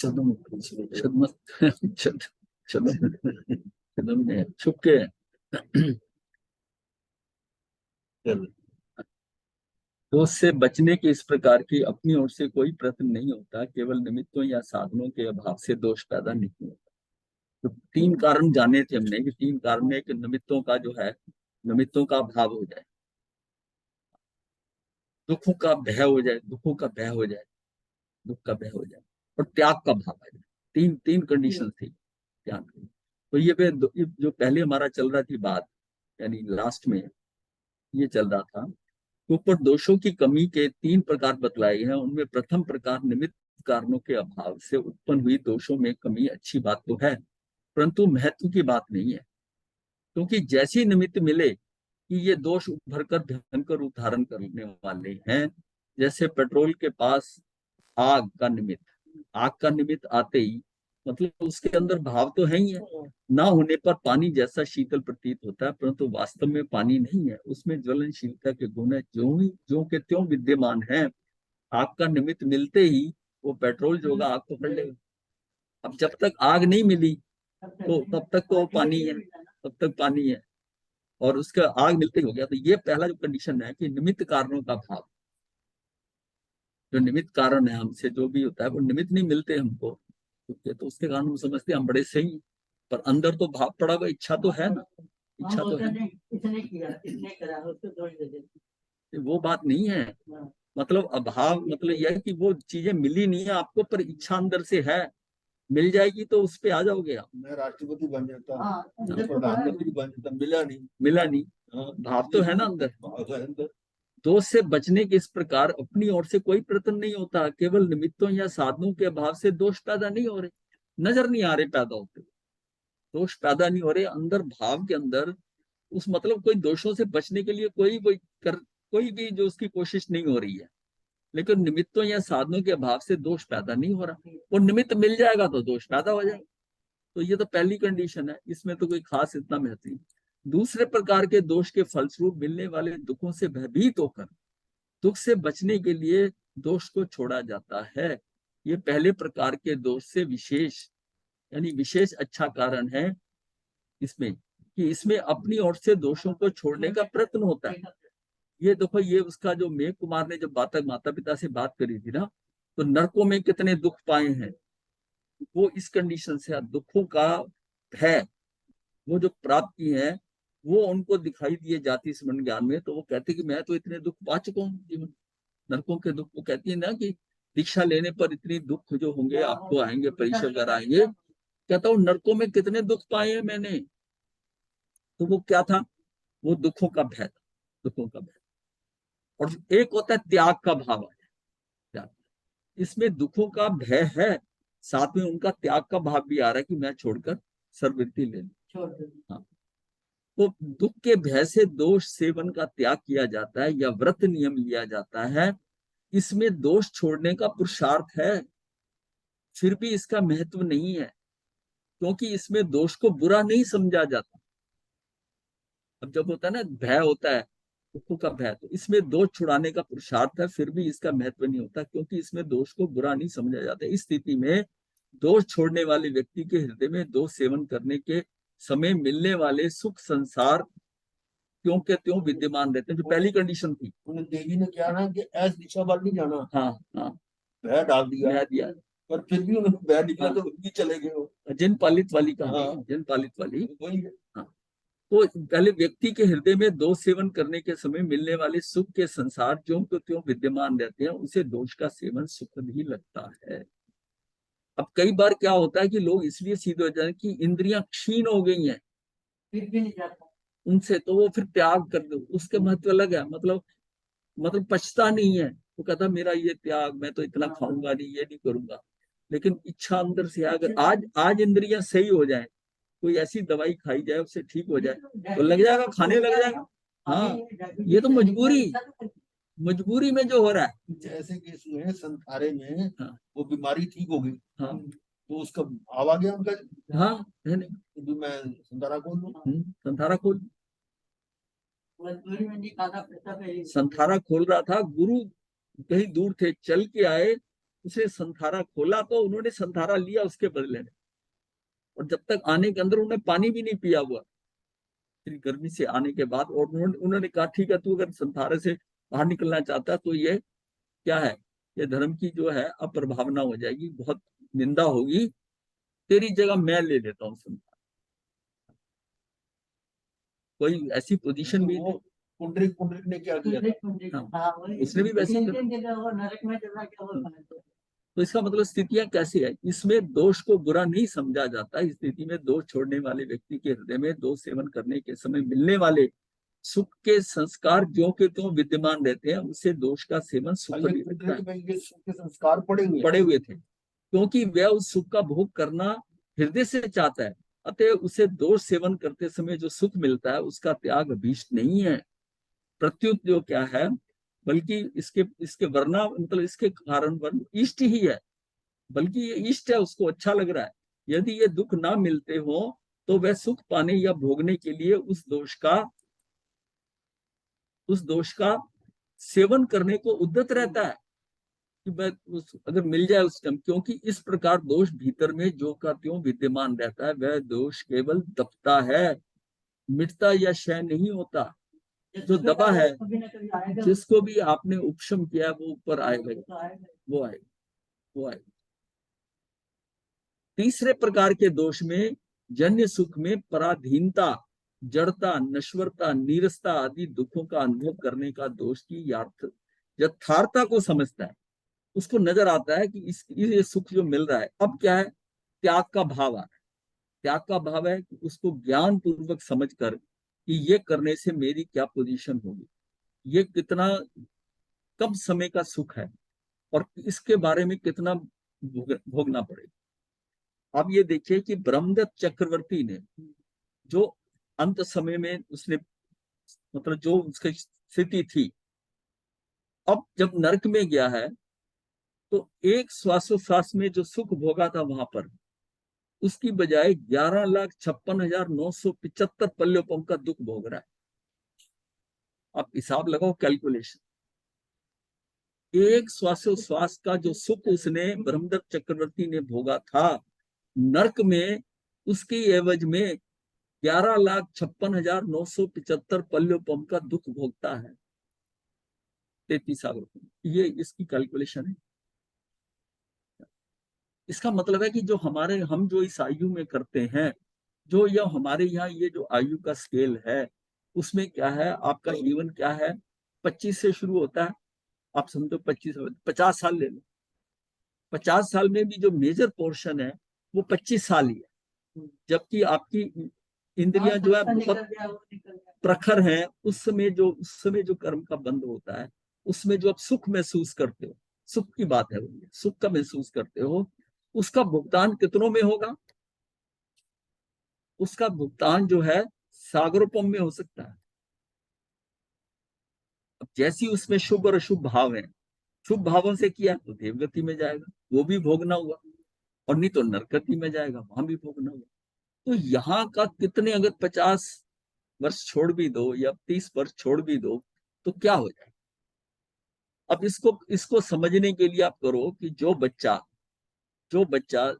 छदम छदम छदम छदम ने छुप के तो उससे बचने के इस प्रकार की अपनी ओर से कोई प्रयत्न नहीं होता, केवल निमित्तों या साधनों के अभाव से दोष पैदा नहीं होता। तो तीन कारण जाने थे हमने कि तीन कारण है कि निमित्तों का जो है, निमित्तों का अभाव हो जाए, दुखों का भय हो जाए, दुखों का भय हो जाए, दुख का भय हो जाए, और त्याग का भाव आ जाए। तीन तीन कंडीशन थी त्याग की। तो ये जो पहले हमारा चल रहा थी बात, यानी लास्ट में ये चल रहा था, तो ऊपर दोषों की कमी के तीन प्रकार बतलाए हैं। उनमें प्रथम प्रकार निमित्त कारणों के अभाव से उत्पन्न हुई दोषों में कमी अच्छी बात तो है, परंतु महत्व की बात नहीं है। क्योंकि जैसी निमित्त मिले कि ये दोष उभर कर भयंकर रूप धारण करने वाले हैं, जैसे पेट्रोल के पास आग का निमित्त, आग का निमित्त आते ही मतलब उसके अंदर भाव तो है ही है, ना होने पर पानी जैसा शीतल प्रतीत होता है, परंतु वास्तव में पानी नहीं है, उसमें ज्वलनशीलता के गुण जो के त्यों विद्यमान है। आग का निमित्त मिलते ही वो पेट्रोल जो होगा आग को पकड़ लेगा। अब जब तक आग नहीं मिली तो तब तक तो पानी है, तब तक पानी है, और उसका आग मिलते ही हो गया। तो ये पहला जो कंडीशन है कि निमित्त कारणों का भाव, जो निमित्त कारण है हमसे जो भी होता है वो निमित्त नहीं मिलते हमको, तो उसके कारण हम समझते हैं हम बड़े सही, पर अंदर तो भाव पड़ा हुआ, इच्छा तो है ना, इच्छा तो है, वो बात नहीं है। मतलब अभाव मतलब यह है कि वो चीजें मिली नहीं है आपको, पर इच्छा अंदर से है, मिल जाएगी तो उस पे आ जाओगे आप। मैं राष्ट्रपति बन जाता, प्रधानमंत्री बन जाता, मिला नहीं, मिला नहीं, भाव तो है ना अंदर। दोष से बचने के इस प्रकार अपनी ओर से कोई प्रयत्न नहीं होता, केवल निमित्तों या साधनों के अभाव से दोष पैदा नहीं हो रहे, नजर नहीं आ रहे पैदा होते, दोष पैदा नहीं हो रहे अंदर भाव के अंदर। उस मतलब कोई दोषों से बचने के लिए कोई भी जो उसकी कोशिश नहीं हो रही है, लेकिन निमित्तों या साधनों के अभाव से दोष पैदा नहीं हो रहा, और निमित्त मिल जाएगा तो दोष पैदा हो जाएगा। तो ये तो पहली कंडीशन है, इसमें तो कोई खास इतना महत्व नहीं। दूसरे प्रकार के दोष के फलस्वरूप मिलने वाले दुखों से भयभीत होकर दुख से बचने के लिए दोष को छोड़ा जाता है। ये पहले प्रकार के दोष से विशेष, यानी विशेष अच्छा कारण है इसमें, कि इसमें अपनी ओर से दोषों को छोड़ने का प्रयत्न होता है। ये देखो, ये उसका जो मेघ कुमार ने जब माता पिता से बात करी थी ना, तो नरकों में कितने दुख पाए हैं, वो इस कंडीशन से दुखों का है, वो जो प्राप्त किए हैं वो उनको दिखाई दिए जाति स्मरण ज्ञान में, तो वो कहते कि मैं तो इतने दुख पा चुका हूँ जीवन, नरकों के दुख। वो कहती है ना कि दीक्षा लेने पर इतनी दुख जो होंगे आपको आएंगे, परीक्षा वगैरह आएंगे, कहता हूँ नरकों में कितने दुख पाए हैं मैंने। तो वो क्या था, वो दुखों का भय था, दुखों का भय। और एक होता है त्याग का भाव है, त्याग, इसमें दुखों का भय है, साथ में उनका त्याग का भाव भी आ रहा है कि मैं छोड़कर सर्ववृत्ति ले लूं। हाँ, तो दुख के भय से दोष सेवन का त्याग किया जाता है या व्रत नियम लिया जाता है, इसमें दोष छोड़ने का पुरुषार्थ है, फिर भी इसका महत्व नहीं है, क्योंकि इसमें दोष को बुरा नहीं समझा जाता। अब जब होता है ना भय होता है, दुखों का भय, तो इसमें दोष छुड़ाने का पुरुषार्थ है, फिर भी इसका महत्व नहीं होता, क्योंकि इसमें दोष को बुरा नहीं समझा जाता। इस स्थिति में दोष छोड़ने वाले व्यक्ति के हृदय में दोष सेवन करने के समय मिलने वाले सुख संसार त्यों के त्यों विद्यमान रहते हैं, जो पहली कंडीशन थी। उन्हें देवी ने क्या ना कि ऐस दिशा पर नहीं जाना, हाँ हाँ, भय डाल दिया, पर फिर भी उन्हें भय निकला, हाँ, तो भी चले गए वो। जिन पालित वाली का, हाँ, जिन पालित वाली, वही है। हाँ। तो पहले व्यक्ति के हृदय में दोष सेवन करने के समय मिलने वाले सुख के संसार ज्यों को त्यों विद्यमान रहते हैं, उसे दोष का सेवन सुखद ही लगता है। अब कई बार क्या होता है कि लोग इसलिए सीधे हो जाते हैं कि इंद्रियां क्षीण हो गई हैं, फिर भी नहीं जाता उनसे, तो वो फिर त्याग कर दो, उसके महत्व अलग है, मतलब पछता नहीं है, वो कहता मेरा ये त्याग, मैं तो इतना खाऊंगा नहीं, ये नहीं करूंगा। लेकिन इच्छा अंदर से अगर आज आज इंद्रियां सही हो जाए, कोई ऐसी दवाई खाई जाए उससे ठीक हो जाए, तो लग जाएगा, खाने लग जाएगा। हाँ, ये तो मजबूरी में जो हो रहा है। जैसे कि इसमें संथारे में हाँ, वो बीमारी ठीक हो गई, हाँ, तो उसका भाव आ गया उनका, हाँ, है नहीं, तो मैं संथारा खोल लूं। संथारा खोल, संथारा खोल रहा था, गुरु कहीं दूर थे, चल के आए, उसने संथारा खोला तो उन्होंने संथारा लिया उसके बदले में, और जब तक आने के अंदर उन्होंने पानी भी नहीं पिया हुआ, इतनी गर्मी से आने के बाद। और उन्होंने कहा ठीक है, तू अगर संथारे से बाहर निकलना चाहता है तो ये क्या है, ये धर्म की जो है अप्रभावना हो जाएगी, बहुत निंदा होगी, तेरी जगह मैं ले लेता हूँ संथारा। कोई ऐसी पोजीशन भी वो पुंडरीक पुंडरीक ने क्या किया था? हाँ, उसने भी वैसे तो इसका मतलब स्थितियां कैसी है, इसमें दोष को बुरा नहीं समझा जाता। इस स्थिति में दोष छोड़ने वाले व्यक्ति के हृदय में दोष सेवन करने के समय मिलने वाले सुख के संस्कार जो के त्यों विद्यमान रहते हैं, उसे दोष का सेवन सुख नहीं लगता है। ये सुख के संस्कार पड़े हुए थे, क्योंकि वह उस सुख का भोग करना हृदय से चाहता है, अतः उसे दोष सेवन करते समय जो सुख मिलता है उसका त्याग अभीष्ट नहीं है। प्रत्युत जो क्या है, बल्कि इसके इसके वर्णा मतलब इसके कारण वर्ण इष्ट ही है, बल्कि ये इष्ट है, उसको अच्छा लग रहा है। यदि ये दुख ना मिलते हो तो वह सुख पाने या भोगने के लिए उस दोष का सेवन करने को उद्यत रहता है कि मैं अगर मिल जाए उस टाइम, क्योंकि इस प्रकार दोष भीतर में जो का त्यों विद्यमान रहता है, वह दोष केवल दबता है, मिटता या क्षय नहीं होता। जो दबा है, जिसको भी आपने उपशम किया है, वो ऊपर आएगा, वो आएगा, वो आएगा। तीसरे प्रकार के दोष में जन्य सुख में पराधीनता, जड़ता, नश्वरता, नीरसता आदि दुखों का अनुभव करने का दोष की यथार्थता को समझता है। उसको नजर आता है कि ये सुख जो मिल रहा है, अब क्या है, त्याग का भाव आ रहा है। त्याग का भाव है कि उसको ज्ञान पूर्वक समझ कर कि ये करने से मेरी क्या पोजीशन होगी, ये कितना कम समय का सुख है, और इसके बारे में कितना भोगना पड़ेगा। अब ये देखिए कि ब्रह्मदत्त चक्रवर्ती ने जो अंत समय में उसने मतलब जो उसकी स्थिति थी, अब जब नरक में गया है तो एक श्वासोश्वास में जो सुख भोगा था वहां पर, उसकी बजाय 11,56,975 पल्योपम का दुख भोग रहा है। आप हिसाब लगाओ, कैलकुलेशन। एक श्वासोश्वास का जो सुख उसने ब्रह्मदत्त चक्रवर्ती ने भोगा था नरक में, उसकी एवज में 11,56,975 पल्योपम का दुख भोगता है 33 साल में। ये इसकी कैलकुलेशन है। इसका मतलब है कि जो हम जो इस आयु में करते हैं, जो यह हमारे यहाँ ये जो आयु का स्केल है, उसमें क्या है, आपका जीवन क्या है, 25 से शुरू होता है। आप समझो 25 50 साल ले लो, 50 साल में भी जो मेजर पोर्शन है वो 25 साल ही है, जबकि आपकी इंद्रियां जो है बहुत प्रखर हैं। उस समय जो कर्म का बंध होता है, उसमें जो आप सुख महसूस करते हो, सुख की बात है, वो सुख का महसूस करते हो, उसका भुगतान कितनों में होगा, उसका भुगतान जो है सागरोपम में हो सकता है। अब जैसी उसमें शुभ और अशुभ भाव है, शुभ भावों से किया तो देवगति में जाएगा, वो भी भोगना हुआ, और नहीं तो नरकति में जाएगा, वहां भी भोगना हुआ। तो यहाँ का कितने, अगर 50 वर्ष छोड़ भी दो या 30 वर्ष छोड़ भी दो तो क्या हो जाए। अब इसको इसको समझने के लिए आप करो कि जो बच्चा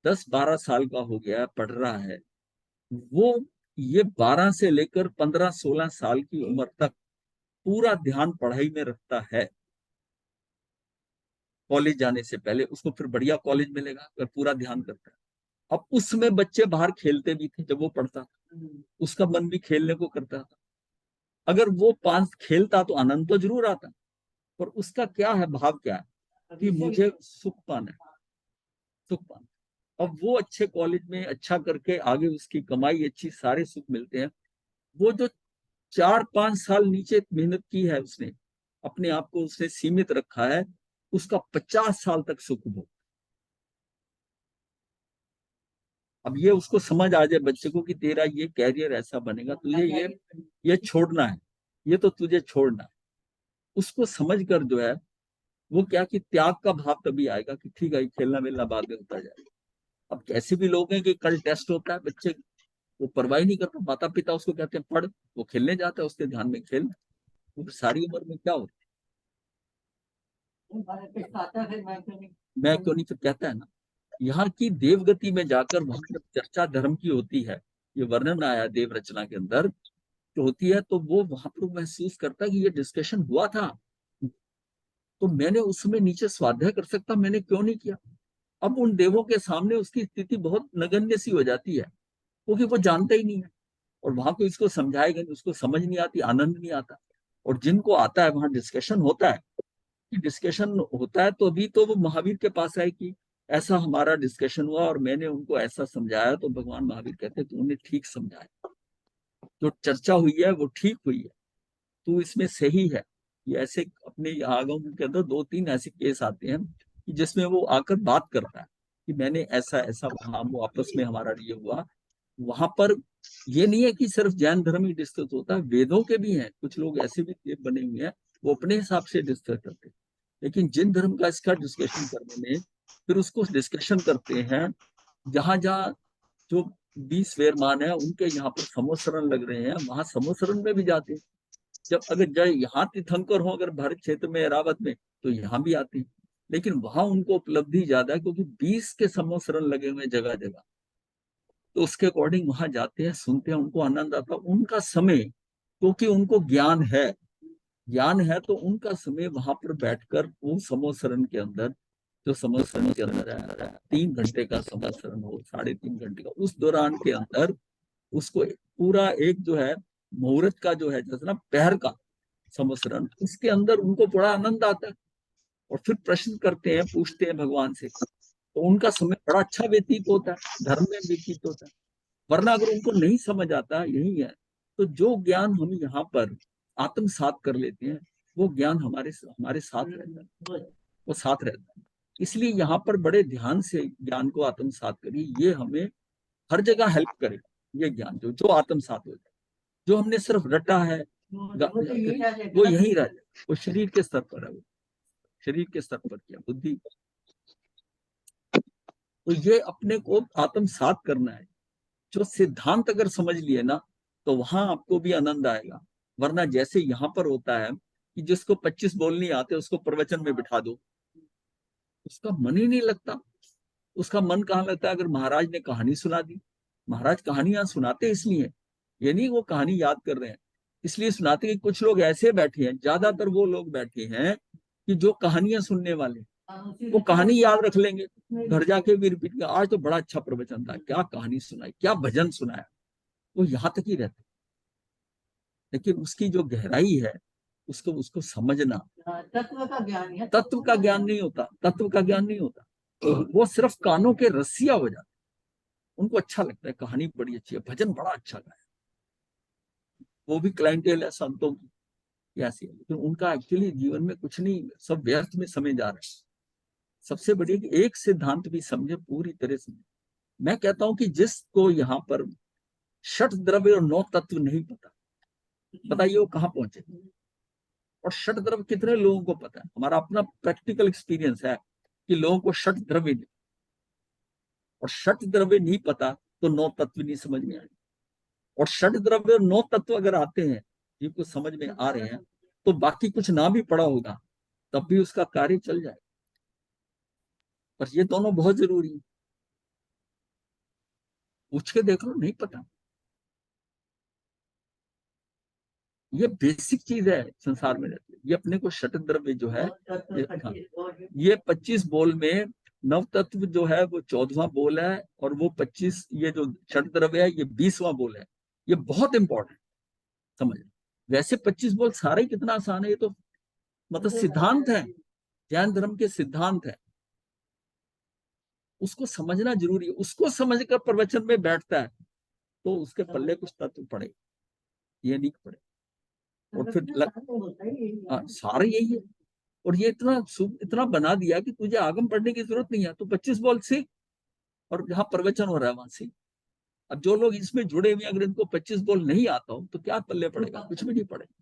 10-12 साल का हो गया, पढ़ रहा है, वो ये 12 से लेकर 15-16 साल की उम्र तक पूरा ध्यान पढ़ाई में रखता है। कॉलेज जाने से पहले उसको फिर बढ़िया कॉलेज मिलेगा अगर पूरा ध्यान करता है। अब उसमें बच्चे बाहर खेलते भी थे जब वो पढ़ता था, उसका मन भी खेलने को करता था। अगर वो 5 खेलता तो आनंद तो जरूर आता, पर उसका क्या है, भाव क्या है कि मुझे सुख पाना है, सुख पाना। अब वो अच्छे कॉलेज में अच्छा करके आगे उसकी कमाई अच्छी, सारे सुख मिलते हैं। वो जो 4-5 साल नीचे मेहनत की है उसने, अपने आप को उसने सीमित रखा है, उसका 50 साल तक सुख भोग। अब ये उसको समझ आ जाए बच्चे को कि तेरा ये कैरियर ऐसा बनेगा, तुझे ये छोड़ना है, ये तो तुझे छोड़ना है। उसको समझ कर जो है वो क्या कि त्याग का भाव तभी आएगा कि ठीक है खेलना मिलना बाद में होता जाएगा। अब कैसे भी लोग हैं कि कल टेस्ट होता है, बच्चे वो परवाही नहीं करता, माता पिता उसको कहते हैं पढ़, वो खेलने जाता है, उसके ध्यान में खेल, वो सारी उम्र में क्या होता है। मैं क्यों नहीं, फिर कहता है ना, यहाँ की देवगति में जाकर वहां जब चर्चा धर्म की होती है, ये वर्णन आया देव रचना के अंदर जो होती है, तो वो वहां पर महसूस करता है कि ये डिस्कशन हुआ था, तो मैंने उस समय नीचे स्वाध्याय कर सकता, मैंने क्यों नहीं किया। अब उन देवों के सामने उसकी स्थिति बहुत नगण्य सी हो जाती है, क्योंकि वो जानता ही नहीं है, और वहां को इसको समझाएगा नहीं, उसको समझ नहीं आती, आनंद नहीं आता। और जिनको आता है, वहां डिस्कशन होता है, कि डिस्कशन होता है, तो अभी तो वो महावीर के पास आए कि ऐसा हमारा डिस्कशन हुआ और मैंने उनको ऐसा समझाया, तो भगवान महावीर कहते तूने ठीक समझाया, जो चर्चा हुई है वो ठीक हुई है, तू इसमें सही है। ये ऐसे अपने आगम के अंदर 2-3 ऐसे केस आते हैं कि जिसमें वो आकर बात करता है कि मैंने ऐसा ऐसा, वहां वो आपस में हमारा ये हुआ। वहां पर ये नहीं है कि सिर्फ जैन धर्म ही डिस्कस होता है, वेदों के भी हैं, कुछ लोग ऐसे भी बने हुए हैं, वो अपने हिसाब से डिस्कस करते हैं। लेकिन जिन धर्म का इसका डिस्कशन करने में, फिर उसको डिस्कशन करते हैं जहां जहां जो 20 वेरमान है उनके यहाँ पर समोसरण लग रहे हैं, वहां समोसरण में भी जाते हैं। जब अगर जय यहाँ तीर्थंकर हो अगर भारत क्षेत्र में, एरावत में, तो यहाँ भी आते हैं, लेकिन वहां उनको उपलब्धि ज्यादा है, क्योंकि 20 के समोसरण लगे हुए जगह जगह, तो उसके अकॉर्डिंग वहां जाते हैं, सुनते हैं, उनको आनंद आता है। उनका समय, क्योंकि उनको ज्ञान है, ज्ञान है, तो उनका समय वहां पर बैठकर वो समोसरण के अंदर, जो समोसरण के अंदर है, 3 घंटे का समोसरण हो, 3.5 घंटे का, उस दौरान के अंदर उसको पूरा एक जो है मुहूर्त का जो है, जैसे ना पहर का समोसरण, उसके अंदर उनको बड़ा आनंद आता है, और फिर प्रश्न करते हैं, पूछते हैं भगवान से, तो उनका समय बड़ा अच्छा व्यतीत होता है, धर्म में व्यतीत होता है। वरना अगर उनको नहीं समझ आता, यही है, तो जो ज्ञान हम यहाँ पर आत्मसात कर लेते हैं, वो ज्ञान हमारे हमारे साथ रहता है, वो साथ रहता है। इसलिए यहाँ पर बड़े ध्यान से ज्ञान को आत्मसात करिए, ये हमें हर जगह हेल्प करेगा। ये ज्ञान जो जो आत्मसात हो जाए, जो हमने सिर्फ रटा है वो यही रह जाए, वो शरीर के स्तर पर है, वो शरीर के स्तर पर किया बुद्धि। तो ये अपने को आत्मसात करना है। जो सिद्धांत अगर समझ लिए ना, तो वहां आपको भी आनंद आएगा। वरना जैसे यहाँ पर होता है कि जिसको 25 बोल नहीं आते उसको प्रवचन में बिठा दो, उसका मन ही नहीं लगता। उसका मन कहाँ लगता है? अगर महाराज ने कहानी सुना दी, महाराज कहानियां सुनाते इसलिए, ये नहीं वो कहानी याद कर रहे हैं, इसलिए सुनाते कि कुछ लोग ऐसे बैठे हैं, ज्यादातर वो लोग बैठे हैं कि जो कहानियां सुनने वाले, वो कहानी याद रख लेंगे, घर जाके भी रिपीट कर, आज तो बड़ा अच्छा प्रवचन था, क्या कहानी सुनाई, क्या भजन सुनाया, वो यहाँ तक ही रहते। लेकिन उसकी जो गहराई है, उसको उसको समझना, तत्व का ज्ञान है, तत्व का ज्ञान नहीं होता, तत्व का ज्ञान नहीं होता, वो सिर्फ कानों के रस्सिया हो जाते। उनको अच्छा लगता है, कहानी बड़ी अच्छी है, भजन बड़ा अच्छा गाया, वो भी क्लाइंटेल है संतों की ऐसी है, लेकिन उनका एक्चुअली जीवन में कुछ नहीं, सब व्यर्थ में समय जा रहा है। सबसे बड़ी कि एक सिद्धांत भी समझे, पूरी तरह से। मैं कहता हूं कि जिसको यहाँ पर षट द्रव्य और 9 तत्व नहीं पता, बताइए वो कहाँ पहुंचे। और षट द्रव्य कितने लोगों को पता है? हमारा अपना प्रैक्टिकल एक्सपीरियंस है कि लोगों को षट द्रव्य नहीं, और षट द्रव्य नहीं पता तो 9 तत्व नहीं समझ में आएंगे। और षट द्रव्य और 9 तत्व अगर आते हैं, जिनको समझ में आ रहे हैं, तो बाकी कुछ ना भी पड़ा होगा तब भी उसका कार्य चल जाए। पर ये दोनों बहुत जरूरी है। पूछ के देख लो, नहीं पता, ये बेसिक चीज है संसार में रहती है। ये अपने को षट द्रव्य जो है, ये 25 बोल में नव तत्व जो है वो 14वां बोल है, और वो 25 ये जो षट द्रव्य है ये 20वां बोल है। ये बहुत इंपॉर्टेंट समझ। वैसे 25 बोल सारे कितना आसान है, ये तो मतलब सिद्धांत है, जैन धर्म के सिद्धांत है, उसको समझना जरूरी है। उसको समझकर प्रवचन में बैठता है तो उसके पल्ले कुछ तत्व पड़े, ये नहीं पड़े। और फिर सारे यही है। और ये इतना बना दिया कि तुझे आगम पढ़ने की जरूरत नहीं है, तो 25 बोल सीख, और जहां प्रवचन हो रहा है वहां सीख। अब जो लोग इसमें जुड़े हुए, अगर इनको 25 बोल नहीं आता हो तो क्या पल्ले पड़ेगा? कुछ भी नहीं पड़ेगा।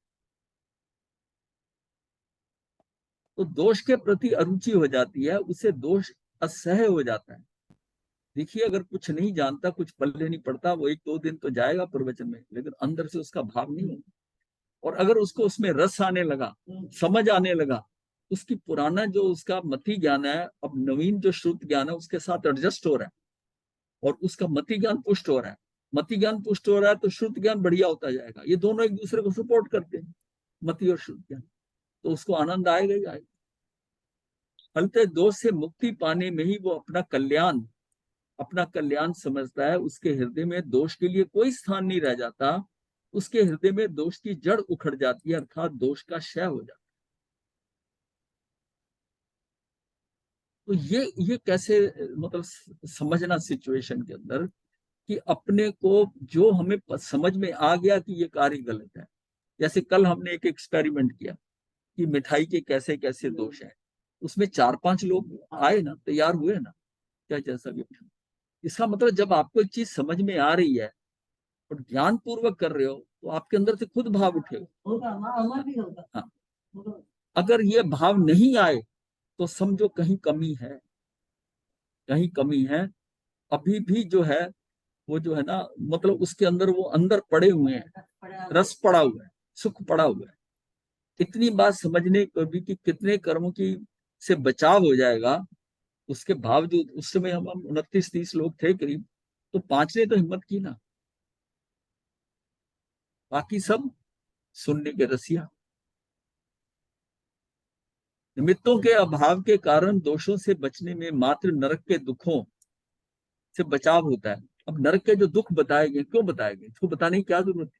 तो दोष के प्रति अरुचि हो जाती है, उसे दोष असह्य हो जाता है। देखिए, अगर कुछ नहीं जानता, कुछ पल्ले नहीं पड़ता, वो 1-2 दिन तो जाएगा प्रवचन में, लेकिन अंदर से उसका भाव नहीं होगा। और अगर उसको उसमें रस आने लगा, समझ आने लगा, उसकी पुराना जो उसका मति ज्ञान है अब नवीन जो श्रुत ज्ञान है उसके साथ एडजस्ट हो रहा है, और उसका मति ज्ञान पुष्ट हो रहा है। मति ज्ञान पुष्ट हो रहा है तो श्रुत ज्ञान बढ़िया होता जाएगा। ये दोनों एक दूसरे को सपोर्ट करते हैं, मति और श्रुत ज्ञान, तो उसको आनंद आएगा ही आएगा। फलते दोष से मुक्ति पाने में ही वो अपना कल्याण समझता है। उसके हृदय में दोष के लिए कोई स्थान नहीं रह जाता, उसके हृदय में दोष की जड़ उखड़ जाती है, अर्थात दोष का क्षय हो जाता है। तो ये कैसे मतलब समझना सिचुएशन के अंदर कि अपने को जो हमें समझ में आ गया कि ये कार्य गलत है। जैसे कल हमने एक एक्सपेरिमेंट किया कि मिठाई के कैसे कैसे दोष हैं, उसमें 4-5 लोग आए ना, तैयार हुए ना, क्या जैसा गिफ्ट। इसका मतलब जब आपको एक चीज समझ में आ रही है और ज्ञान पूर्वक कर रहे हो तो आपके अंदर से खुद भाव उठेगा। होगा, अमर भी होगा। हाँ, अगर ये भाव नहीं आए तो समझो कहीं कमी है, कहीं कमी है। अभी भी जो है वो जो है ना, मतलब उसके अंदर वो अंदर पड़े हुए हैं, रस पड़ा हुआ है, सुख पड़ा हुआ है। इतनी बात समझने को भी कि कितने कर्मों की से बचाव हो जाएगा, उसके बावजूद उस समय हम 29-30 लोग थे करीब, तो 5 ने तो हिम्मत की ना, बाकी सब सुनने के रसिया। निमित्तों के अभाव के कारण दोषों से बचने में मात्र नरक के दुखों से बचाव होता है। अब नरक के जो दुख बताए गए, क्यों बताए गए, इसको बताने की क्या जरूरत है?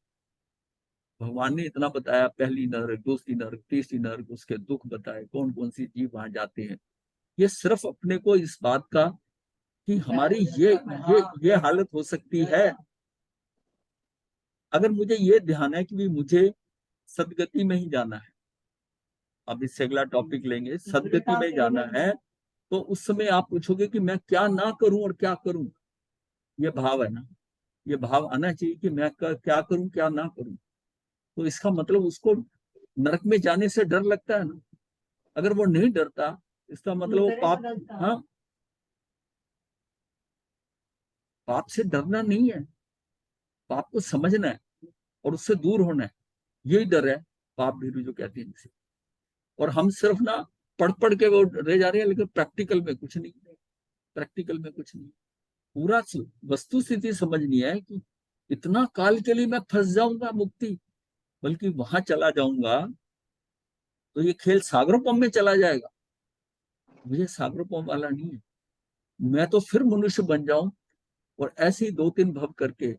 भगवान ने इतना बताया, पहली नरक, दूसरी नरक, तीसरी नरक, उसके दुख बताए, कौन कौन सी जीव वहां जाते हैं। ये सिर्फ अपने को इस बात का कि हमारी ये हालत हो सकती है। अगर मुझे ये ध्यान है कि मुझे सदगति में ही जाना है, अब इससे अगला टॉपिक लेंगे, सदगति में जाना है, तो उस समय आप पूछोगे कि मैं क्या ना करूं और क्या करूं। ये भाव है ना, ये भाव आना चाहिए कि मैं क्या करूं क्या ना करूं। तो इसका मतलब उसको नरक में जाने से डर लगता है ना। अगर वो नहीं डरता, इसका मतलब वो पाप, हाँ, पाप से डरना नहीं है, पाप को समझना है और उससे दूर होना है। यही डर है पाप भीरू जो कहते हैं इसे। और हम सिर्फ ना पढ़ पढ़ के वो रह जा रहे हैं, लेकिन प्रैक्टिकल में कुछ नहीं, प्रैक्टिकल में कुछ नहीं। पूरा वस्तु स्थिति समझनी है कि इतना काल के लिए मैं फंस जाऊंगा मुक्ति, बल्कि वहां चला जाऊंगा तो ये खेल सागरोपम में चला जाएगा। मुझे सागरोपम वाला नहीं है, मैं तो फिर मनुष्य बन जाऊं और ऐसे ही 2-3 भव करके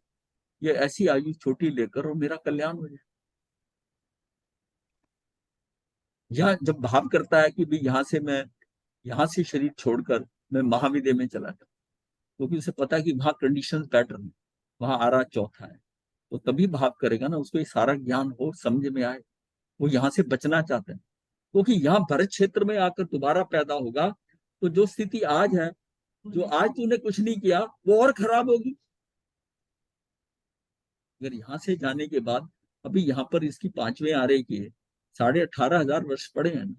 ये ऐसी आयु छोटी लेकर और मेरा कल्याण हो जाए। या जब भाव करता है कि भी यहाँ से मैं, यहाँ से शरीर छोड़कर मैं महाविद्या में चला जाऊं, क्योंकि उसे पता है कि वहां कंडीशन बेटर है, वहां आ रहा चौथा है, तो तभी भाव करेगा ना, उसको ये सारा ज्ञान हो, समझ में आए। वो यहाँ से बचना चाहते हैं, क्योंकि यहाँ भरत क्षेत्र में आकर दोबारा पैदा होगा तो जो स्थिति आज है, जो आज तूने कुछ नहीं किया वो और खराब होगी। अगर यहाँ से जाने के बाद, अभी यहाँ पर इसकी 5वें आरे की है, 18,500 वर्ष पड़े हैं ना,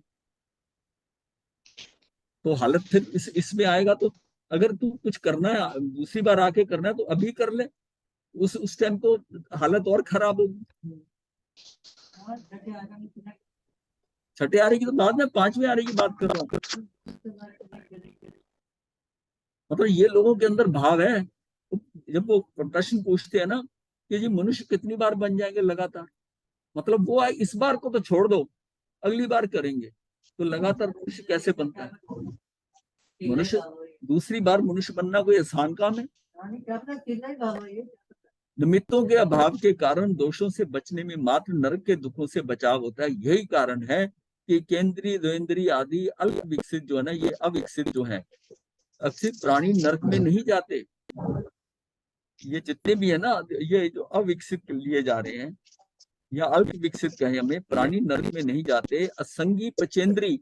तो हालत फिर इसमें आएगा। तो अगर तू कुछ करना है, दूसरी बार आके करना है, तो अभी कर ले, उस टाइम तो हालत और खराब होगी। छठे आरे की तो बाद में, 5वें आरे की बात कर रहा हूँ। मतलब ये लोगों के अंदर भाव है। जब वो प्रश्न पूछते हैं ना कि जी मनुष्य कितनी बार बन जाएंगे लगातार, मतलब वो इस बार को तो छोड़ दो, अगली बार करेंगे, तो लगातार मनुष्य कैसे बनता है? मनुष्य दूसरी बार मनुष्य बनना कोई आसान काम है? निमित्तों के अभाव के कारण दोषों से बचने में मात्र नरक के दुखों से बचाव होता है। यही कारण है कि केंद्रीय द्वेंद्रीय आदि अल्प विकसित जो है ना, ये अविकसित जो है, अविकसित प्राणी नरक में नहीं जाते। ये जितने भी है ना, ये जो अविकसित लिए जा रहे हैं या अल्प विकसित कहें हमें, प्राणी नरक में नहीं जाते। असंगी पचेंद्री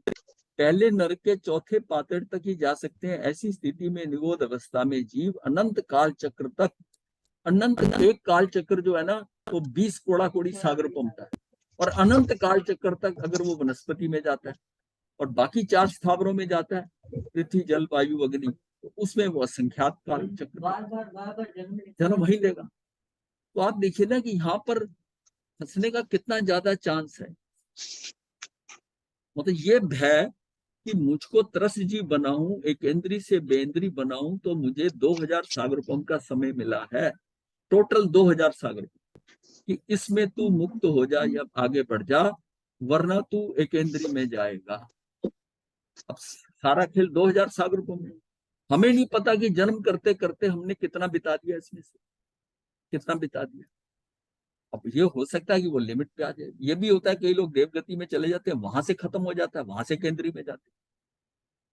पहले नरक के चौथे पातड़ तक ही जा सकते हैं। ऐसी स्थिति में निगोध अवस्था में जीव अनंत काल चक्र तक, अनंत एक काल चक्र जो है ना, तो 20 कोड़ा कोड़ी सागर पहुंचता है, और अनंत काल चक्र तक अगर वो वनस्पति में जाता है और बाकी 4 स्थावरों में जाता है, पृथ्वी जल वायु अग्नि, तो उसमें वो असंख्यात काल चक्र जन्म वही लेगा। तो आप देखिए ना कि यहाँ पर फंसने का कितना ज्यादा चांस है। मतलब ये भय कि मुझको त्रस्त जीव बनाऊं, एक इंद्री से बेंद्री बनाऊं, तो मुझे 2000 सागरपम का समय मिला है, टोटल 2000 सागरपम, कि इसमें तू मुक्त हो जा या आगे बढ़ जा, वरना तू एक इंद्री में जाएगा। अब सारा खेल 2000 सागरपम में, हमें नहीं पता कि जन्म करते करते हमने कितना बिता दिया, इसमें से कितना बिता दिया। अब ये हो सकता है कि वो लिमिट पे आ जाए, ये भी होता है कई लोग देवगति में चले जाते हैं, वहां से खत्म हो जाता है, वहां से केंद्रीय में जाते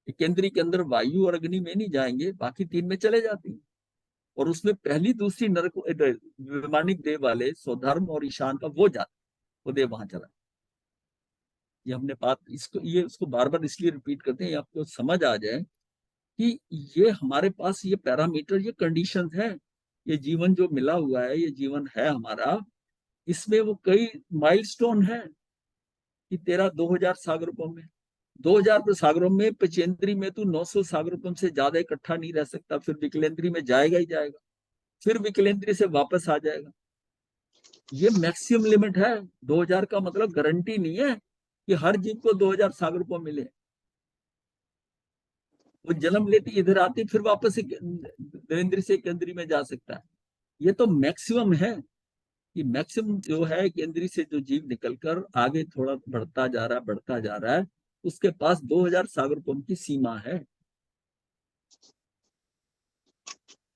हैं। केंद्रीय के अंदर वायु और अग्नि में नहीं जाएंगे, बाकी 3 में चले जाते हैं। और उसमें पहली दूसरी नरक वैमानिक देव वाले स्वधर्म और ईशान का वो जाते, वो देव वहां चला। ये हमने बात इसको ये उसको बार बार इसलिए रिपीट करते हैं, आपको समझ आ जाए कि ये हमारे पास ये पैरामीटर, ये कंडीशंस हैं, ये जीवन जो मिला हुआ है, ये जीवन है हमारा, इसमें वो कई माइलस्टोन है कि तेरा 2000 सागरों में, 2000 सागरों में, पचेंद्री में तू 900 सागरों से ज्यादा इकट्ठा नहीं रह सकता, फिर विकलेंद्री में जाएगा ही जाएगा, फिर विकलेंद्री से वापस आ जाएगा। ये मैक्सिमम लिमिट है। 2000 का मतलब गारंटी नहीं है कि हर जीव को 2000 सागरों मिले। वो जन्म लेती इधर आती, फिर वापस देवेंद्री से केंद्री में जा सकता है। ये तो मैक्सिमम है कि मैक्सिमम जो है केंद्री से जो जीव निकलकर आगे थोड़ा बढ़ता जा रहा है, बढ़ता जा रहा है, उसके पास 2000 सागरपम की सीमा है।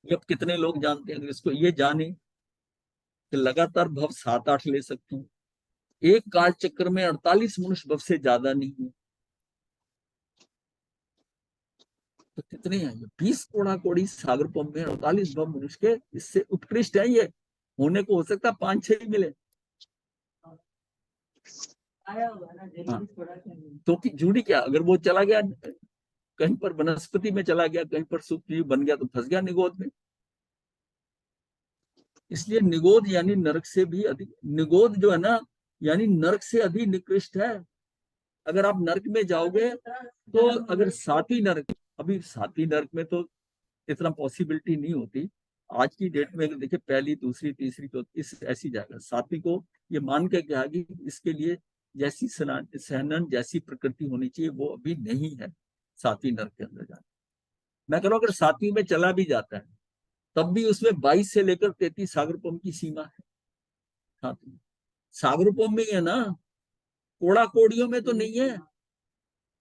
ये अब कितने लोग जानते हैं? अगर इसको ये जाने कि लगातार भव 7-8 ले सकते हैं, एक काल चक्र में 48 मनुष्य भव से ज्यादा नहीं है, तो कितने हैं? 20 कोड़ा कोड़ी सागरपम में 48 भव मनुष्य के, इससे उत्कृष्ट है ये। होने को हो सकता है 5-6 ही मिले। हाँ, क्योंकि जूड़ी क्या, अगर वो चला गया कहीं पर वनस्पति में चला गया, कहीं पर सूक्ष्म बन गया, तो फंस गया निगोद में। इसलिए निगोद यानी नरक से भी अधिक, निगोद जो है ना, यानी नरक से अधिक निकृष्ट है। अगर आप नरक में जाओगे तो, अगर 7वीं नरक, अभी 7वीं नरक में तो इतना पॉसिबिलिटी नहीं होती आज की डेट में। देखिए पहली, दूसरी, तीसरी, तो इस ऐसी जाएगा, 7वीं को ये मान के क्या कि इसके लिए जैसी सहनन जैसी प्रकृति होनी चाहिए, वो अभी नहीं है 7वीं नरक के अंदर जाना। मैं कह रहा हूँ अगर 7वीं में चला भी जाता है, तब भी उसमें 22 से लेकर 33 सागरपम की सीमा है। 7वीं सागरपम में है ना, कोड़ा कोड़ियों में तो नहीं है।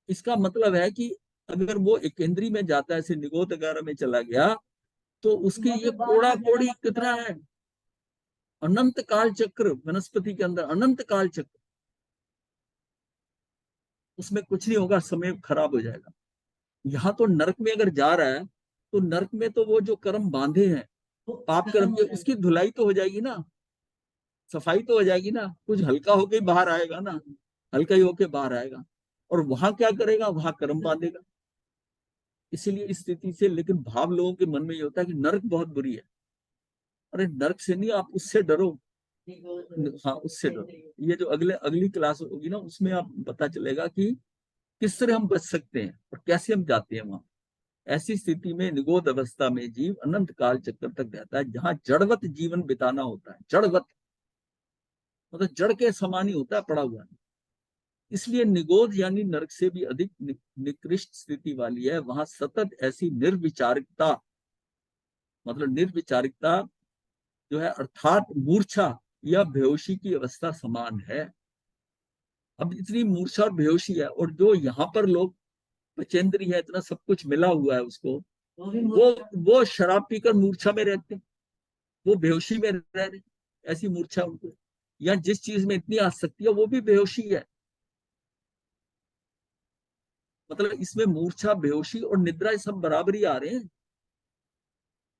इसका मतलब है कि अगर वो एकेंद्री में जाता है, ऐसे निगोद वगैरह में चला गया, तो उसकी ये कोड़ा कोड़ी कितना है, अनंत काल चक्र वनस्पति के अंदर, अनंत काल चक्र, उसमें कुछ नहीं होगा, समय खराब हो जाएगा। यहाँ तो नरक में अगर जा रहा है, तो नरक में तो वो जो कर्म बांधे हैं पाप कर्म के, उसकी धुलाई तो हो जाएगी ना, सफाई तो हो जाएगी ना, कुछ हल्का होके बाहर आएगा ना, हल्का ही होके बाहर आएगा। और वहां क्या करेगा? वहां कर्म बांधेगा। इसीलिए इस स्थिति से, लेकिन भाव लोगों के मन में ये होता है कि नरक बहुत बुरी है। अरे नरक से नहीं, आप उससे डरो। हाँ, उससे डरो। ये जो अगली क्लास होगी ना, उसमें आप पता चलेगा कि किस तरह हम बच सकते हैं और कैसे हम जाते हैं वहां। ऐसी स्थिति में निगोद अवस्था में जीव अनंत काल चक्र तक रहता है, जहां जड़वत जीवन बिताना होता है। जड़वत मतलब जड़ के समान ही होता है पड़ा हुआ। इसलिए निगोद यानी नरक से भी अधिक निकृष्ट स्थिति वाली है। वहां सतत ऐसी निर्विचारिकता, मतलब निर्विचारिकता जो है, अर्थात मूर्छा या बेहोशी की अवस्था समान है। अब इतनी मूर्छा और बेहोशी है, और जो यहाँ पर लोग पचेंद्री है, इतना सब कुछ मिला हुआ है उसको, वो शराब पीकर मूर्छा में रहते हैं, वो बेहोशी में रह रहे, ऐसी मूर्छा उनको। या जिस चीज में इतनी आसक्ति है, वो भी बेहोशी है। मतलब इसमें मूर्छा, बेहोशी और निद्रा सब बराबर ही आ रहे हैं।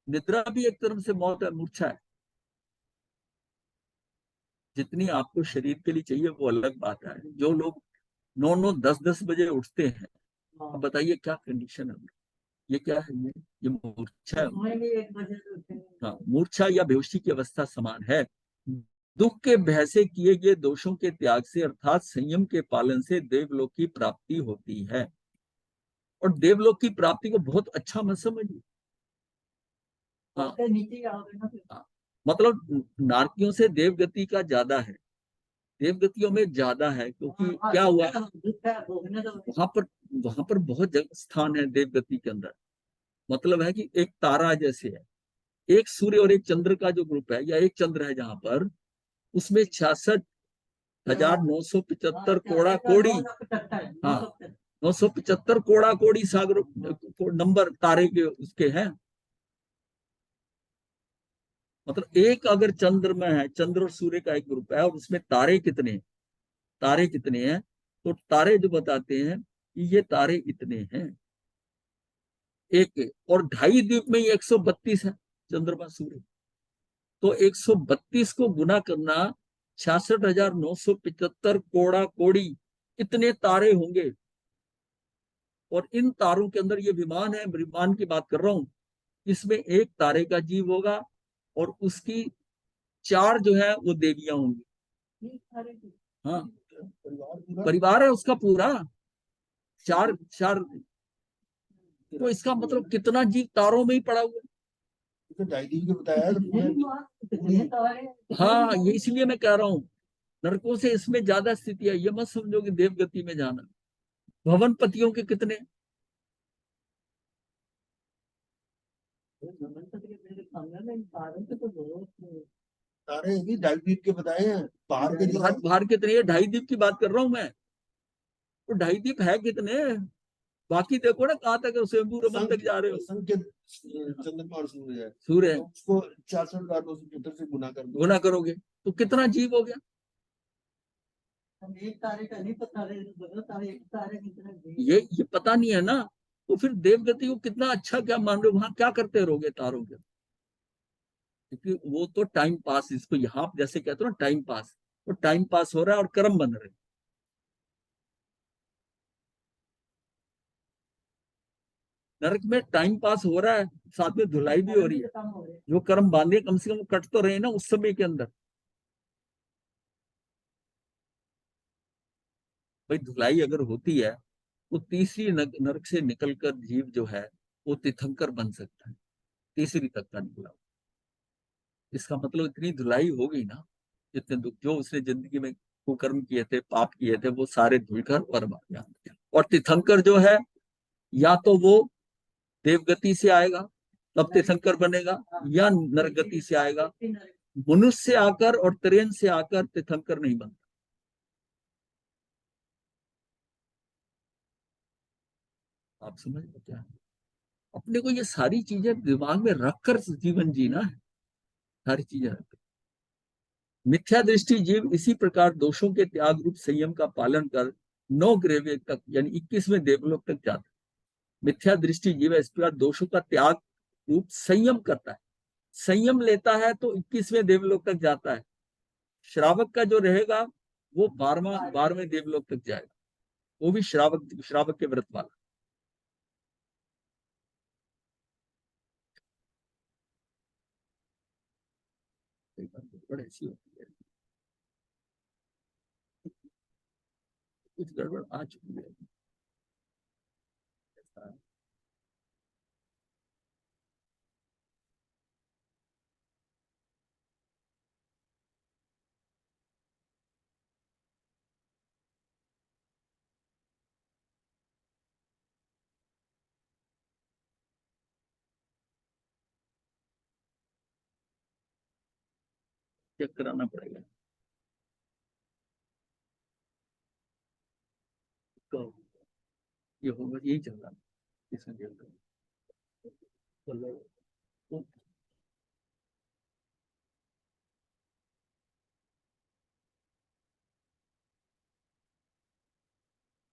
निद्रा भी एक तरफ से मौत है, मूर्छा है। जितनी आपको शरीर के लिए चाहिए वो अलग बात है। जो लोग 9-9, 10-10 बजे उठते हैं, अब बताइए क्या कंडीशन है। ये क्या है? ये मूर्छा है। हाँ, मूर्छा या बेहोशी की अवस्था समान है। दुख के भय से किए गए दोषों के त्याग से, अर्थात संयम के पालन से देवलोक की प्राप्ति होती है। और देवलोक की प्राप्ति को बहुत अच्छा मत समझिए। हाँ, हाँ, मतलब नारकियों से देवगति का ज्यादा है। देवगतियों में ज्यादा है, क्योंकि क्या हुआ वहां पर बहुत जगह स्थान है देवगति के अंदर। मतलब है कि एक तारा जैसे है, एक सूर्य और एक चंद्र का जो ग्रुप है, या एक चंद्र है जहां पर, उसमें 66,975 कोड़ा कोड़ी, हाँ 975 कोड़ा कोड़ी सागर नंबर तारे के उसके हैं। मतलब एक अगर चंद्र में है, चंद्र और सूर्य का एक ग्रुप है, और उसमें तारे कितने, तारे कितने हैं, तो तारे जो बताते हैं कि ये तारे इतने हैं एक, और ढाई द्वीप में ये 132 है चंद्रमा सूर्य। तो 132 को गुना करना 66,975 कोड़ा कोड़ी, इतने तारे होंगे। और इन तारों के अंदर ये विमान है, विमान की बात कर रहा हूं, इसमें एक तारे का जीव होगा, और उसकी 4 जो है वो देवियां होंगी। हाँ, परिवार है उसका पूरा, 4 4। तो इसका मतलब कितना जीव तारों में ही पड़ा हुआ तो ढाई दिन के बताया हाँ, ये इसलिए मैं कह रहा हूँ, नरकों से इसमें ज्यादा स्थिति है। ये मत समझो कि देवगति में जाना। भवन पतियों के कितने, सारे भी ढाई दिन के बताए हैं। बाहर के जो बाहर कितने, ये ढाई द्वीप की बात कर रहा हूँ मैं। तो ढाई द्वीप है कितने, बाकी देखो ना कहाँ तक स्वयंभू रमन तक जा रहे हो। संख्य चंद्रमा और सूर्य है, सूर्य है, तो उसको 66,975 से गुना कर दो, गुना करोगे तो कितना जीव हो गया। एक तारे का नहीं पता, तारे एक तारे कितने ये पता नहीं है ना, तो फिर देवगति को कितना अच्छा क्या मान रहे हो, वहां क्या करते रहोगे तारों के। क्योंकि वो तो टाइम पास, इसको यहाँ आप जैसे कहते हो ना टाइम पास, तो टाइम पास हो रहा है और कर्म बन रहे हैं। नरक में टाइम पास हो रहा है, साथ में धुलाई भी हो रही है। जो कर्म बांधे कम से कम कट तो रहे ना उस समय के अंदर। भाई धुलाई अगर होती है तो तीसरी नरक से निकलकर जीव जो है वो तीर्थंकर बन सकता है, तीसरी तक का निकला। इसका मतलब इतनी धुलाई हो गई ना, इतने दुख जो उसने जिंदगी में कुकर्म किए थे, पाप किए थे, वो सारे धुलकर और मार गया। और तीर्थंकर जो है, या तो वो देवगति से आएगा तब तीर्थंकर बनेगा, या नरगति से आएगा। मनुष्य से आकर और त्रेन से आकर तीर्थंकर नहीं बनता। आप समझ लो क्या है? अपने को ये सारी चीजें दिमाग में रखकर जीवन जीना है, सारी चीजें रख। मिथ्या दृष्टि जीव इसी प्रकार दोषों के त्याग रूप संयम का पालन कर 9 ग्रेवे तक यानी 21वें देवलोक तक जाता है। मिथ्या दृष्टि जीव इस प्रकार दोषों का त्याग रूप संयम करता है, संयम लेता है तो 21वें देवलोक तक जाता है। श्रावक का जो रहेगा वो 12वें देवलोक तक जाएगा, वो भी श्रावक श्रावक के व्रत वाला। गड़बड़ ऐसी होती है, कुछ गड़बड़ आ चुकी है। चेक कराना पड़ेगा तो। ये होगा, यही चल रहा है इसमें तो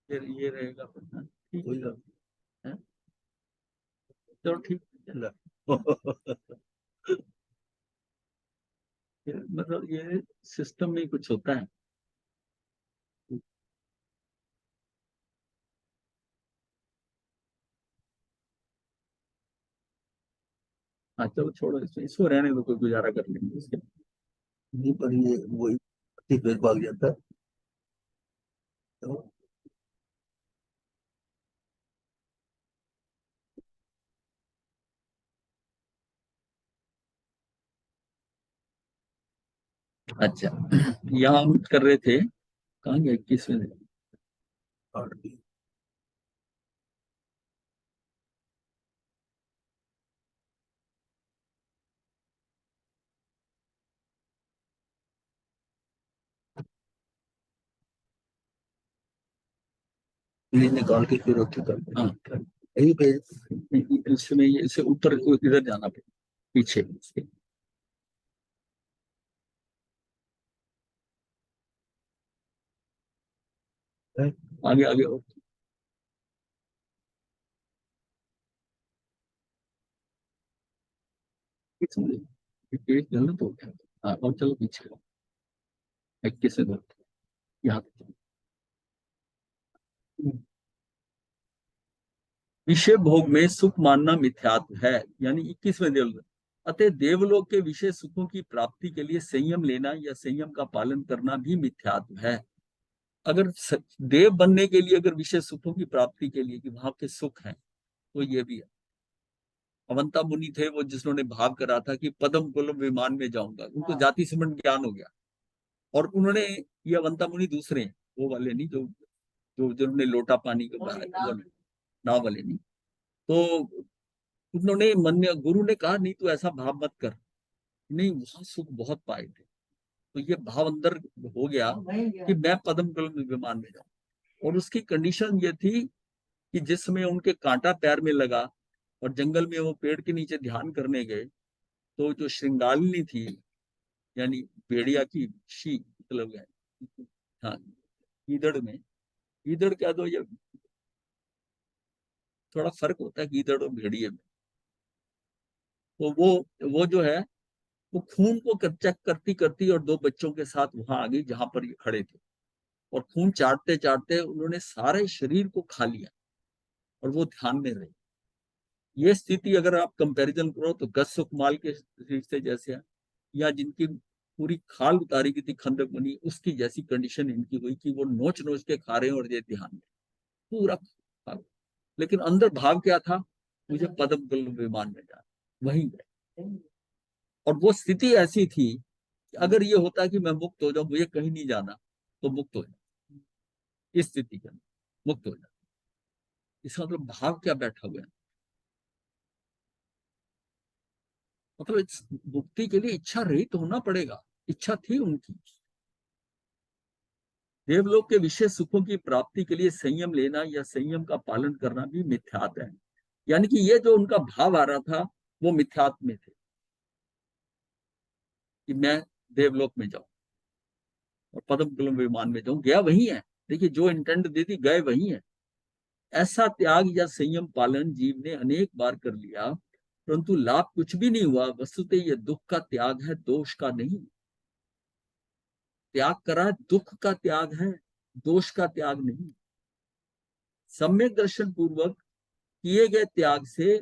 फिर ये रहेगा अपना, ठीक है। चलो ठीक है। मतलब ये सिस्टम में कुछ होता है। हाँ चलो छोड़ो, इसको रहने दो, कोई गुजारा कर लेंगे इसके। नहीं पर ये वही फिर भाग जाता है। तो अच्छा, यहाँ हम कर रहे थे, कहाँ गया 21वें दिन? नहीं, निकाल के फिर रखी कर, हाँ यही पे, इसमें इसे ऊपर इधर जाना पड़ेगा, पीछे इसके। आगे आगे और पेज गलत हो गया। हाँ, और चलो पीछे 21 से यहाँ पे। विषय भोग में सुख मानना मिथ्यात्व है, यानी 21वें देव। अतः देवलोक के विषय सुखों की प्राप्ति के लिए संयम लेना या संयम का पालन करना भी मिथ्यात्व है। अगर देव बनने के लिए, अगर विषय सुखों की प्राप्ति के लिए कि वहां के सुख हैं, तो ये भी है। अवंता मुनि थे वो, जिन्होंने भाव करा था कि पद्म कुलम विमान में जाऊंगा, उनको जाति सिमरण ज्ञान हो गया। और उन्होंने, ये अवंता मुनि दूसरे हैं, वो वाले नहीं जो जो जिन्होंने लोटा पानी को बनाया, नाव वाले नहीं। तो उन्होंने मन में, गुरु ने कहा नहीं तू ऐसा भाव मत कर, नहीं वहां सुख बहुत पाए थे। तो ये भाव अंदर हो गया कि मैं पद्म कुलम विमान में जाऊं। और उसकी कंडीशन ये थी कि जिसमें उनके कांटा पैर में लगा और जंगल में वो पेड़ के नीचे ध्यान करने गए, तो जो श्रृंगालिनी थी, यानी भेड़िया की शी मतलब है, हाँ, गीदड़ में, गीदड़ क्या, तो ये थोड़ा फर्क होता है गीदड़ और भेड़िए में। तो वो जो है, वो खून को चेक करती करती और दो बच्चों के साथ वहां आ गई जहां पर ये खड़े थे। और खून चाटते चाटते उन्होंने सारे शरीर को खा लिया और वो ध्यान में रहे। ये स्थिति अगर आप कंपैरिजन करो तो गज सुकमाल के शरीर से जैसे है, या जिनकी पूरी खाल उतारी गई थी खंदक बनी, उसकी जैसी कंडीशन इनकी हुई कि वो नोच नोच के खा रहे हैं और ये ध्यान में पूरा खा रहे। लेकिन अंदर भाव क्या था, मुझे पद्म कुलम विमान में जाना, वहीं गए। और वो स्थिति ऐसी थी कि अगर ये होता कि मैं मुक्त हो जाऊं, मुझे कहीं नहीं जाना, तो मुक्त हो जाए, इस स्थिति के अंदर मुक्त हो जाए। इसका मतलब भाव क्या बैठा हुआ है, मतलब मुक्ति के लिए इच्छा रहित तो होना पड़ेगा। इच्छा थी उनकी। देवलोक के विशेष सुखों की प्राप्ति के लिए संयम लेना या संयम का पालन करना भी मिथ्यात्व है। यानी कि ये जो उनका भाव आ रहा था, वो मिथ्यात्व में थे कि मैं देवलोक में जाऊं और पद्म कुलम विमान में जाऊं, गया वही है। देखिए, जो इंटेंट दे दी गए वही है। ऐसा त्याग या संयम पालन जीव ने अनेक बार कर लिया, परंतु लाभ कुछ भी नहीं हुआ। वस्तुतः यह दुख का त्याग है, दोष का नहीं। त्याग करा दुख का त्याग है, दोष का त्याग नहीं। सम्यक दर्शन पूर्वक किए गए त्याग से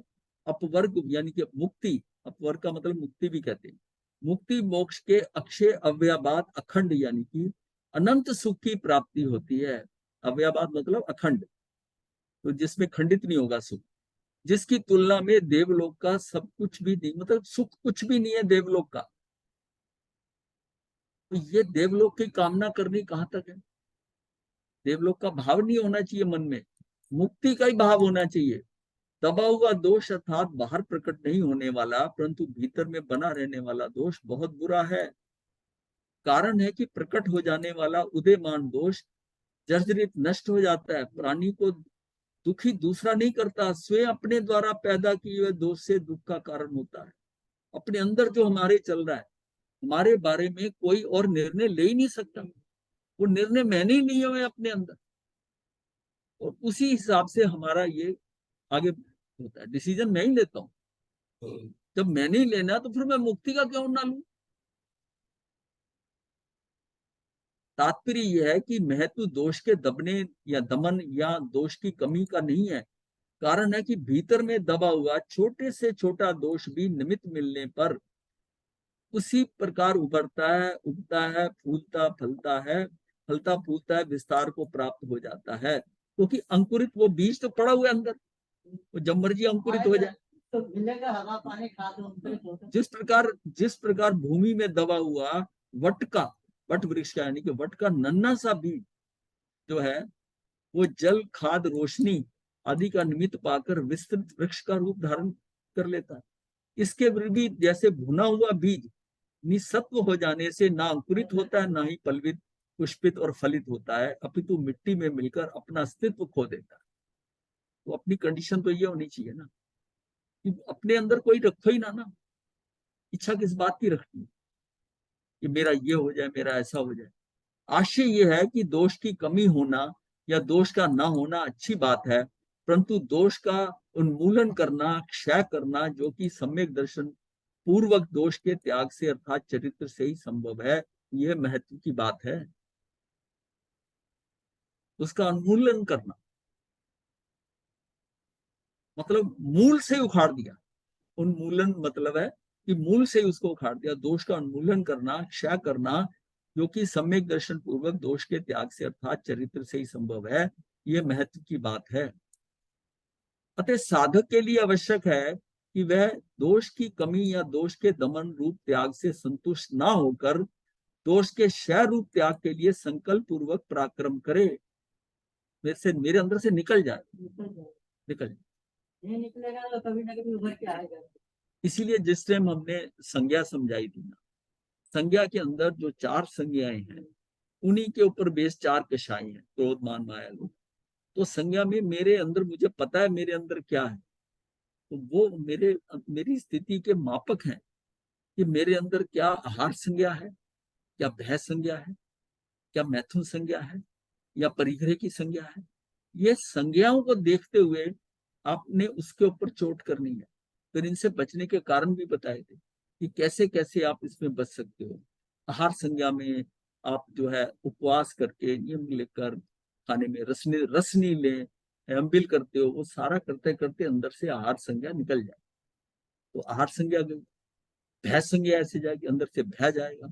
अपवर्ग यानी कि मुक्ति, अपवर्ग का मतलब मुक्ति भी कहते हैं, मुक्ति मोक्ष के अक्षय अव्ययवाद अखंड यानी कि अनंत सुख की प्राप्ति होती है। अव्ययवाद मतलब अखंड, तो जिसमें खंडित नहीं होगा सुख, जिसकी तुलना में देवलोक का सब कुछ भी नहीं, मतलब सुख कुछ भी नहीं है देवलोक का। तो ये देवलोक की कामना करनी कहां तक है। देवलोक का भाव नहीं होना चाहिए मन में, मुक्ति का ही भाव होना चाहिए। दबा हुआ दोष अर्थात बाहर प्रकट नहीं होने वाला परंतु भीतर में बना रहने वाला दोष बहुत बुरा है। कारण है कि प्रकट हो जाने वाला उदयमान दोष जर्जरित नष्ट हो जाता है, प्राणी को दुखी दूसरा नहीं करता, स्वयं अपने द्वारा पैदा किए हुए दोष से दुख का कारण होता है। अपने अंदर जो हमारे चल रहा है, हमारे बारे में कोई और निर्णय ले ही नहीं सकता। वो निर्णय मैंने ही लिए हुए अपने अंदर, और उसी हिसाब से हमारा ये आगे होता है। डिसीजन मैं ही लेता हूँ। जब मैंने ही लेना तो फिर मैं मुक्ति का क्यों ना लूं। तात्पर्य यह है कि महत्व दोष के दबने या दमन या दोष की कमी का नहीं है। कारण है कि भीतर में दबा हुआ छोटे से छोटा दोष भी निमित्त मिलने पर उसी प्रकार उभरता है, उगता है, फूलता फलता है, फलता फूलता है, विस्तार को प्राप्त हो जाता है। क्योंकि अंकुरित वो बीज तो पड़ा हुआ है अंदर, वो जब मर्जी अंकुरित हो जाए। तो मिलेगा हवा पानी खाद उनसे। जिस प्रकार भूमि में दबा हुआ वट का, वट वृक्ष का यानी कि वट का नन्हा सा बीज जो है वो जल, खाद, रोशनी आदि का निमित्त पाकर विस्तृत वृक्ष का रूप धारण कर लेता है। इसके विपरीत जैसे भुना हुआ बीज निसत्व हो जाने से ना अंकुरित होता है, ना ही पल्वित, पुष्पित और फलित होता है, अपितु मिट्टी में मिलकर अपना अस्तित्व खो देता है। तो अपनी कंडीशन तो ये होनी चाहिए ना कि अपने अंदर कोई रखो ही ना। इच्छा किस बात की रखनी है कि मेरा ये हो जाए, मेरा ऐसा हो जाए। आशय ये है कि दोष की कमी होना या दोष का ना होना अच्छी बात है, परंतु दोष का उन्मूलन करना, क्षय करना, जो कि सम्यक दर्शन पूर्वक दोष के त्याग से अर्थात चरित्र से ही संभव है, यह महत्व की बात है। उसका उन्मूलन करना मतलब मूल से उखाड़ दिया। उन्मूलन मतलब है कि मूल से उसको उखाड़ दिया। दोष का उन्मूलन करना, क्षय करना, जो कि सम्यक दर्शन पूर्वक दोष के त्याग से अर्थात चरित्र से ही संभव है, यह महत्व की बात है। अतः साधक के लिए आवश्यक है कि वह दोष की कमी या दोष के दमन रूप त्याग से संतुष्ट ना होकर दोष के क्षय रूप त्याग के लिए संकल्प पूर्वक पराक्रम करे। मेरे अंदर से निकल जाए, निकल जाए। नहीं निकलेगा तो कभी ना कभी उभर के आएगा। इसीलिए जिस टाइम हमने संज्ञा समझाई थी ना, संज्ञा के अंदर जो 4 संज्ञाएं हैं उन्हीं के ऊपर बेस 4 कषाय हैं, क्रोध, मान, माया, लोभ। तो संज्ञा में मेरे अंदर, मुझे पता है मेरे अंदर क्या है, तो वो मेरी स्थिति के मापक हैं कि मेरे अंदर क्या आहार संज्ञा है, क्या भय संज्ञा है, क्या मैथुन संज्ञा है, या परिग्रह की संज्ञा है। ये संज्ञाओं को देखते हुए आपने उसके ऊपर चोट करनी है। फिर इनसे बचने के कारण भी बताए थे कि कैसे कैसे आप इसमें बच सकते हो। आहार संज्ञा में आप जो है उपवास करके, नियम लेकर, खाने में रस नहीं ले, अम्बिल करते हो, वो सारा करते करते अंदर से आहार संज्ञा निकल जाए। तो आहार संज्ञा गई। भय संज्ञा ऐसे जाएगी, अंदर से भय जाएगा।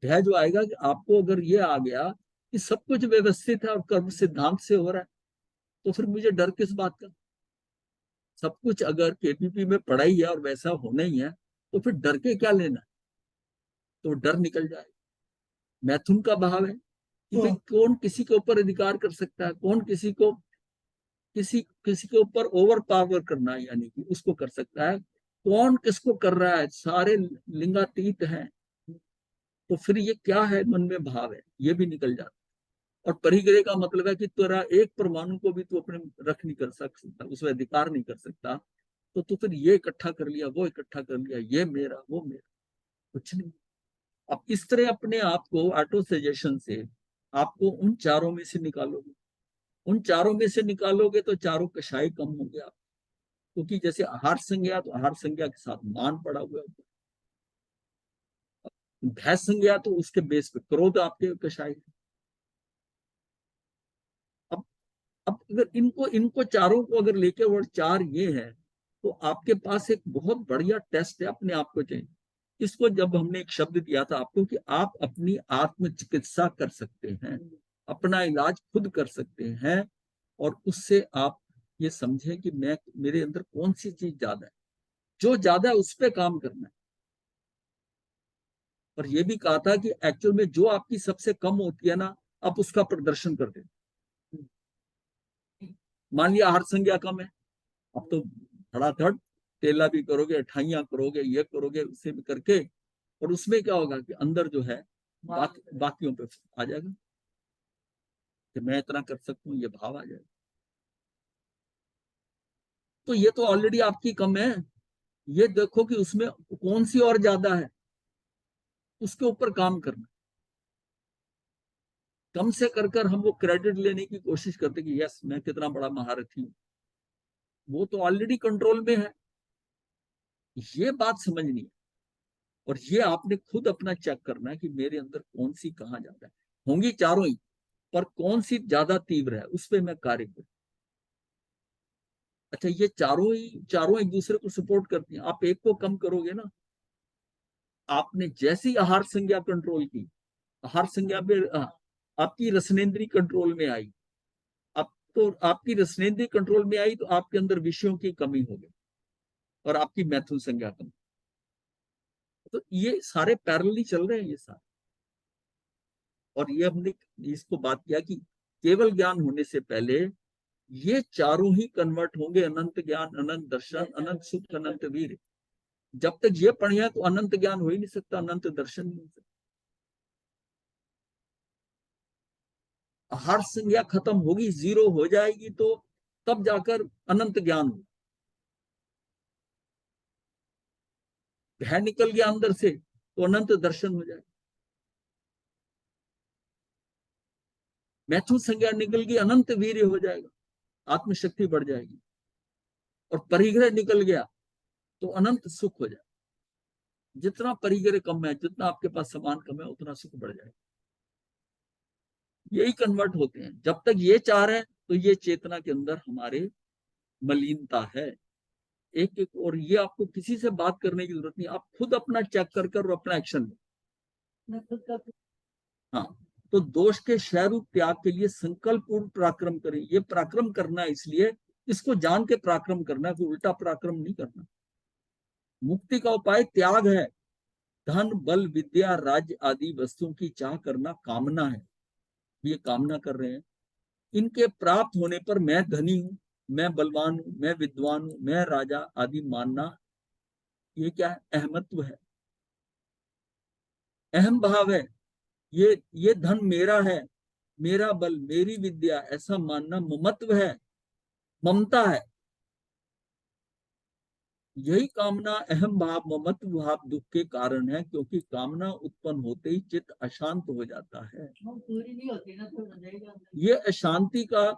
भय जो आएगा कि आपको अगर ये आ गया कि सब कुछ व्यवस्थित है और कर्म सिद्धांत से हो रहा है, तो फिर मुझे डर किस बात का। सब कुछ अगर केपीपी में पढ़ा ही है और वैसा होना ही है, तो फिर डर के क्या लेना है। तो डर निकल जाए। मैथुन का भाव है कि भाई कौन किसी के ऊपर अधिकार कर सकता है, कौन किसी को किसी के ऊपर ओवर पावर करना है, यानी कि उसको कर सकता है, कौन किसको कर रहा है, सारे लिंगातीत हैं। तो फिर ये क्या है, मन में भाव है, ये भी निकल जाता है। और परिग्रह का मतलब है कि तेरा एक परमाणु को भी तू अपने रख नहीं कर सकता, उसमें अधिकार नहीं कर सकता। तो तू फिर ये इकट्ठा कर लिया, वो इकट्ठा कर लिया, ये मेरा, वो मेरा, कुछ नहीं। अब इस तरह अपने आप को ऑटो सजेशन से आपको उन चारों में से निकालोगे, उन चारों में से निकालोगे तो चारों कषाय कम होंगे आप। क्योंकि जैसे आहार संज्ञा, तो आहार संज्ञा के साथ मान पड़ा हुआ है। भय संज्ञा तो उसके बेस पे क्रोध आपके कषाय है। अब अब अगर इनको इनको चारों को अगर लेके और 4 ये है, तो आपके पास एक बहुत बढ़िया टेस्ट है अपने आप को चाहिए। इसको जब हमने एक शब्द दिया था आपको कि आप अपनी आत्म चिकित्सा कर सकते हैं, अपना इलाज खुद कर सकते हैं, और उससे आप ये समझें कि मेरे अंदर कौन सी चीज ज्यादा है, जो ज्यादा है उस पर काम करना है। और ये भी कहा था कि एक्चुअल में जो आपकी सबसे कम होती है ना, आप उसका प्रदर्शन कर दें। मान लिया आहार संज्ञा कम है, अब तो धड़ाधड़ तेला भी करोगे, अठाइयां करोगे, ये करोगे, उससे भी करके, और उसमें क्या होगा कि अंदर जो है बाकियों पे आ जाएगा कि मैं इतना कर सकता हूँ, ये भाव आ जाएगा। तो ये तो ऑलरेडी आपकी कम है, ये देखो कि उसमें कौन सी और ज्यादा है, उसके ऊपर काम करना। कम से कर हम वो क्रेडिट लेने की कोशिश करते कि यस मैं कितना बड़ा महारथी हूँ, वो तो ऑलरेडी कंट्रोल में है। ये बात समझनी है। और ये आपने खुद अपना चेक करना है कि मेरे अंदर कौन सी कहाँ ज्यादा है। होंगी चारों ही, पर कौन सी ज्यादा तीव्र है उस पर मैं कार्य करूं। अच्छा, ये चारों एक दूसरे को सपोर्ट करती हैं। आप एक को कम करोगे ना, आपने जैसी आहार संज्ञा कंट्रोल की, आहार संज्ञा पे आपकी रसनेन्द्री कंट्रोल में आई, अब तो आपकी रसनेन्द्री कंट्रोल में आई तो आपके अंदर विषयों की कमी हो गई और आपकी मैथुन संज्ञा कम। तो ये सारे पैरेलली चल रहे हैं, ये सारे। और ये हमने इसको बात किया कि केवल ज्ञान होने से पहले ये चारों ही कन्वर्ट होंगे, अनंत ज्ञान, अनंत दर्शन, अनंत सुख, अनंत वीर। जब तक ये पढ़े तो अनंत ज्ञान हो ही नहीं सकता, अनंत दर्शन नहीं हो सकता। हर संज्ञा खत्म होगी, जीरो हो जाएगी, तो तब जाकर अनंत ज्ञान हो। भय निकल गया अंदर से तो अनंत दर्शन हो जाए। मैथुन संज्ञा निकल गई, अनंत वीर्य हो जाएगा, आत्मशक्ति बढ़ जाएगी। और परिग्रह निकल गया तो अनंत सुख हो जाए। जितना परिग्रह कम है, जितना आपके पास सामान कम है, उतना सुख बढ़ जाएगा। यही कन्वर्ट होते हैं। जब तक ये चार है तो ये चेतना के अंदर हमारे मलिनता है। एक एक, और ये आपको किसी से बात करने की जरूरत नहीं, आप खुद अपना चेक कर कर अपना एक्शन लें। मैं खुद का हाँ, तो दोष के क्षयरूप त्याग के लिए संकल्प पूर्ण पराक्रम करें। ये पराक्रम करना है, इसलिए इसको जान के पराक्रम करना है, कोई उल्टा पराक्रम नहीं करना। मुक्ति का उपाय त्याग है। धन, बल, विद्या, राज्य आदि वस्तुओं की चाह करना कामना है। ये कामना कर रहे हैं। इनके प्राप्त होने पर मैं धनी हूं, मैं बलवान हूं, मैं विद्वान हूं, मैं राजा आदि मानना, ये क्या है? अहमत्व है, अहम भाव है। ये धन मेरा है, मेरा बल, मेरी विद्या, ऐसा मानना ममत्व है, ममता है। यही कामना, अहम भाव, ममत्व भाव दुख के कारण है, क्योंकि कामना उत्पन्न होते ही चित्त अशांत हो जाता है। पूरी नहीं होती ना, तो रहेगा। ये अशांति का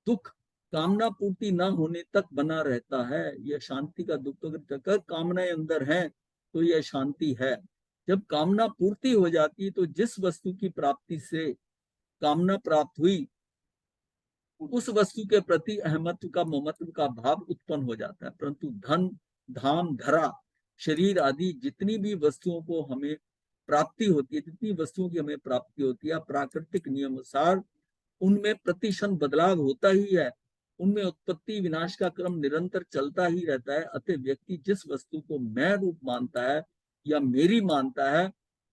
दुख कामना पूर्ति न होने तक बना रहता है। ये शांति का दुख, तो अगर कामनाएं अंदर हैं तो ये शांति है। जब कामना पूर्ति हो जाती है तो जिस वस्तु की प्राप्ति से कामना प्राप्त हुई, उस वस्तु के प्रति अहमत्व का, ममत्व का भाव उत्पन्न हो जाता है। परंतु धन, धाम, धरा, शरीर आदि जितनी भी वस्तुओं को हमें प्राप्ति होती है, जितनी वस्तुओं की हमें प्राप्ति होती है, प्राकृतिक नियम अनुसार उनमें प्रतिक्षण बदलाव होता ही है। उनमें उत्पत्ति विनाश का क्रम निरंतर चलता ही रहता है। अतः व्यक्ति जिस वस्तु को मैं रूप मानता है या मेरी मानता है,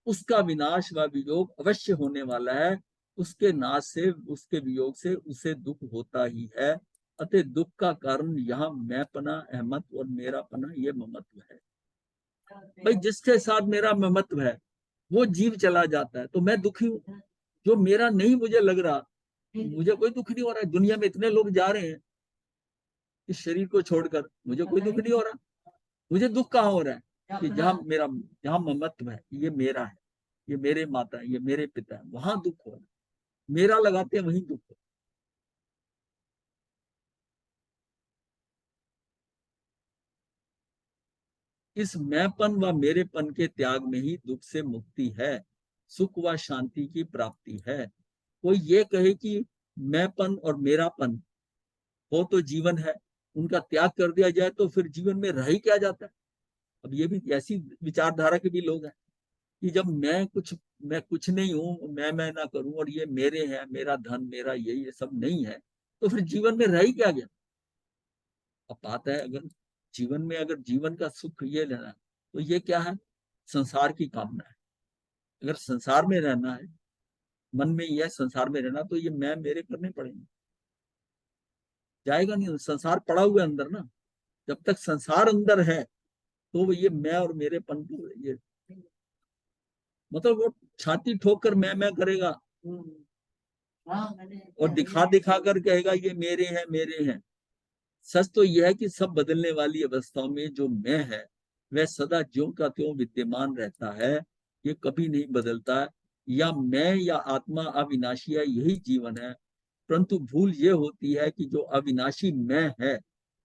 उसका विनाश व वियोग अवश्य होने वाला है। उसके नाश से, उसके वियोग से उसे दुख होता ही है। अतः दुख का कारण यहाँ मैंपना, अहमत और मेरापना, ये ममत्व है। भाई जिसके साथ मेरा ममत्व है वो जीव चला जाता है तो मैं दुखी हूं। जो मेरा नहीं मुझे लग रहा, मुझे कोई दुख नहीं हो रहा है। दुनिया में इतने लोग जा रहे हैं इस शरीर को छोड़कर, मुझे कोई दुख नहीं हो रहा। मुझे दुख कहाँ हो रहा है कि जहां ममत्व है, ये मेरा है, ये मेरे माता है, ये मेरे पिता है, वहां दुख हो रहा है। मेरा लगाते हैं वहीं दुख हो। इस मैंपन व मेरेपन के त्याग में ही दुख से मुक्ति है, सुख व शांति की प्राप्ति है। कोई ये कहे कि मैंपन और मेरापन हो तो जीवन है, उनका त्याग कर दिया जाए तो फिर जीवन में रह ही क्या जाता है। अब ये भी ऐसी विचारधारा के भी लोग हैं कि जब मैं कुछ नहीं हूं, मैं ना करूं और ये मेरे हैं, मेरा धन, मेरा ये सब नहीं है, तो फिर जीवन में रह ही क्या गया। अब बात है, अगर जीवन में, अगर जीवन का सुख ये लेना तो ये क्या है? संसार की कामना है। अगर संसार में रहना है, मन में यह संसार में रहना, तो ये मैं मेरे करने पड़ेंगे। जाएगा नहीं, संसार पड़ा हुआ है अंदर ना। जब तक संसार अंदर है तो ये मैं और मेरे पन को, ये मतलब वो छाती ठोक कर मैं करेगा और दिखा दिखा कर कहेगा ये मेरे हैं, मेरे हैं। सच तो यह है कि सब बदलने वाली अवस्थाओं में जो मैं है वह सदा ज्यों का त्यों विद्यमान रहता है, ये कभी नहीं बदलता है। या मैं या आत्मा अविनाशी है, यही जीवन है। परंतु भूल ये होती है कि जो अविनाशी मैं है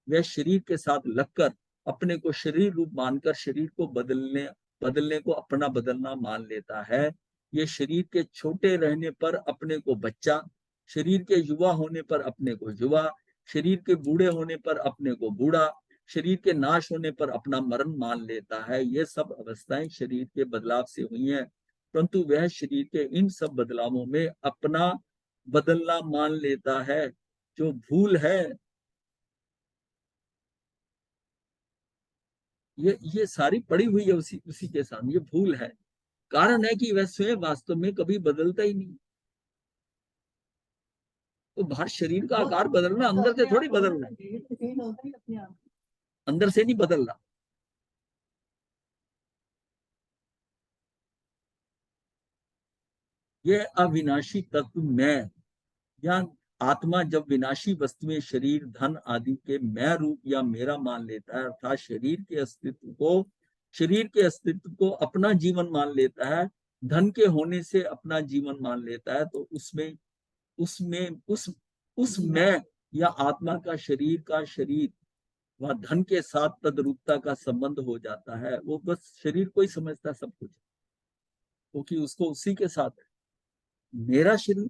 वह शरीर के साथ लगकर अपने को शरीर रूप मानकर शरीर को बदलने को अपना बदलना मान लेता है। ये शरीर के छोटे रहने पर अपने को बच्चा, शरीर के युवा होने पर अपने को युवा, शरीर के बूढ़े होने पर अपने को बूढ़ा, शरीर के नाश होने पर अपना मरण मान लेता है। ये सब अवस्थाएं शरीर के बदलाव से हुई हैं, परंतु वह शरीर के इन सब बदलावों में अपना बदलना मान लेता है। जो भूल है, ये सारी पड़ी हुई है उसी उसी के सामने, ये भूल है। कारण है कि वह स्वयं वास्तव में कभी बदलता ही नहीं। तो बाहर शरीर का आकार बदलना, अंदर से थोड़ी बदलना है, ये तो फील होता ही अपने आप। अंदर से नहीं बदलना। यह अविनाशी तत्व मैं या आत्मा जब विनाशी वस्तुएं शरीर धन आदि के मैं रूप या मेरा मान लेता है, अर्थात शरीर के अस्तित्व को अपना जीवन मान लेता है, धन के होने से अपना जीवन मान लेता है, तो उसमें उसमें उस मैं या आत्मा का शरीर व धन के साथ तद्रूपता का संबंध हो जाता है। वो बस शरीर को ही समझता है सब कुछ, क्योंकि उसको उसी के साथ है। मेरा शरीर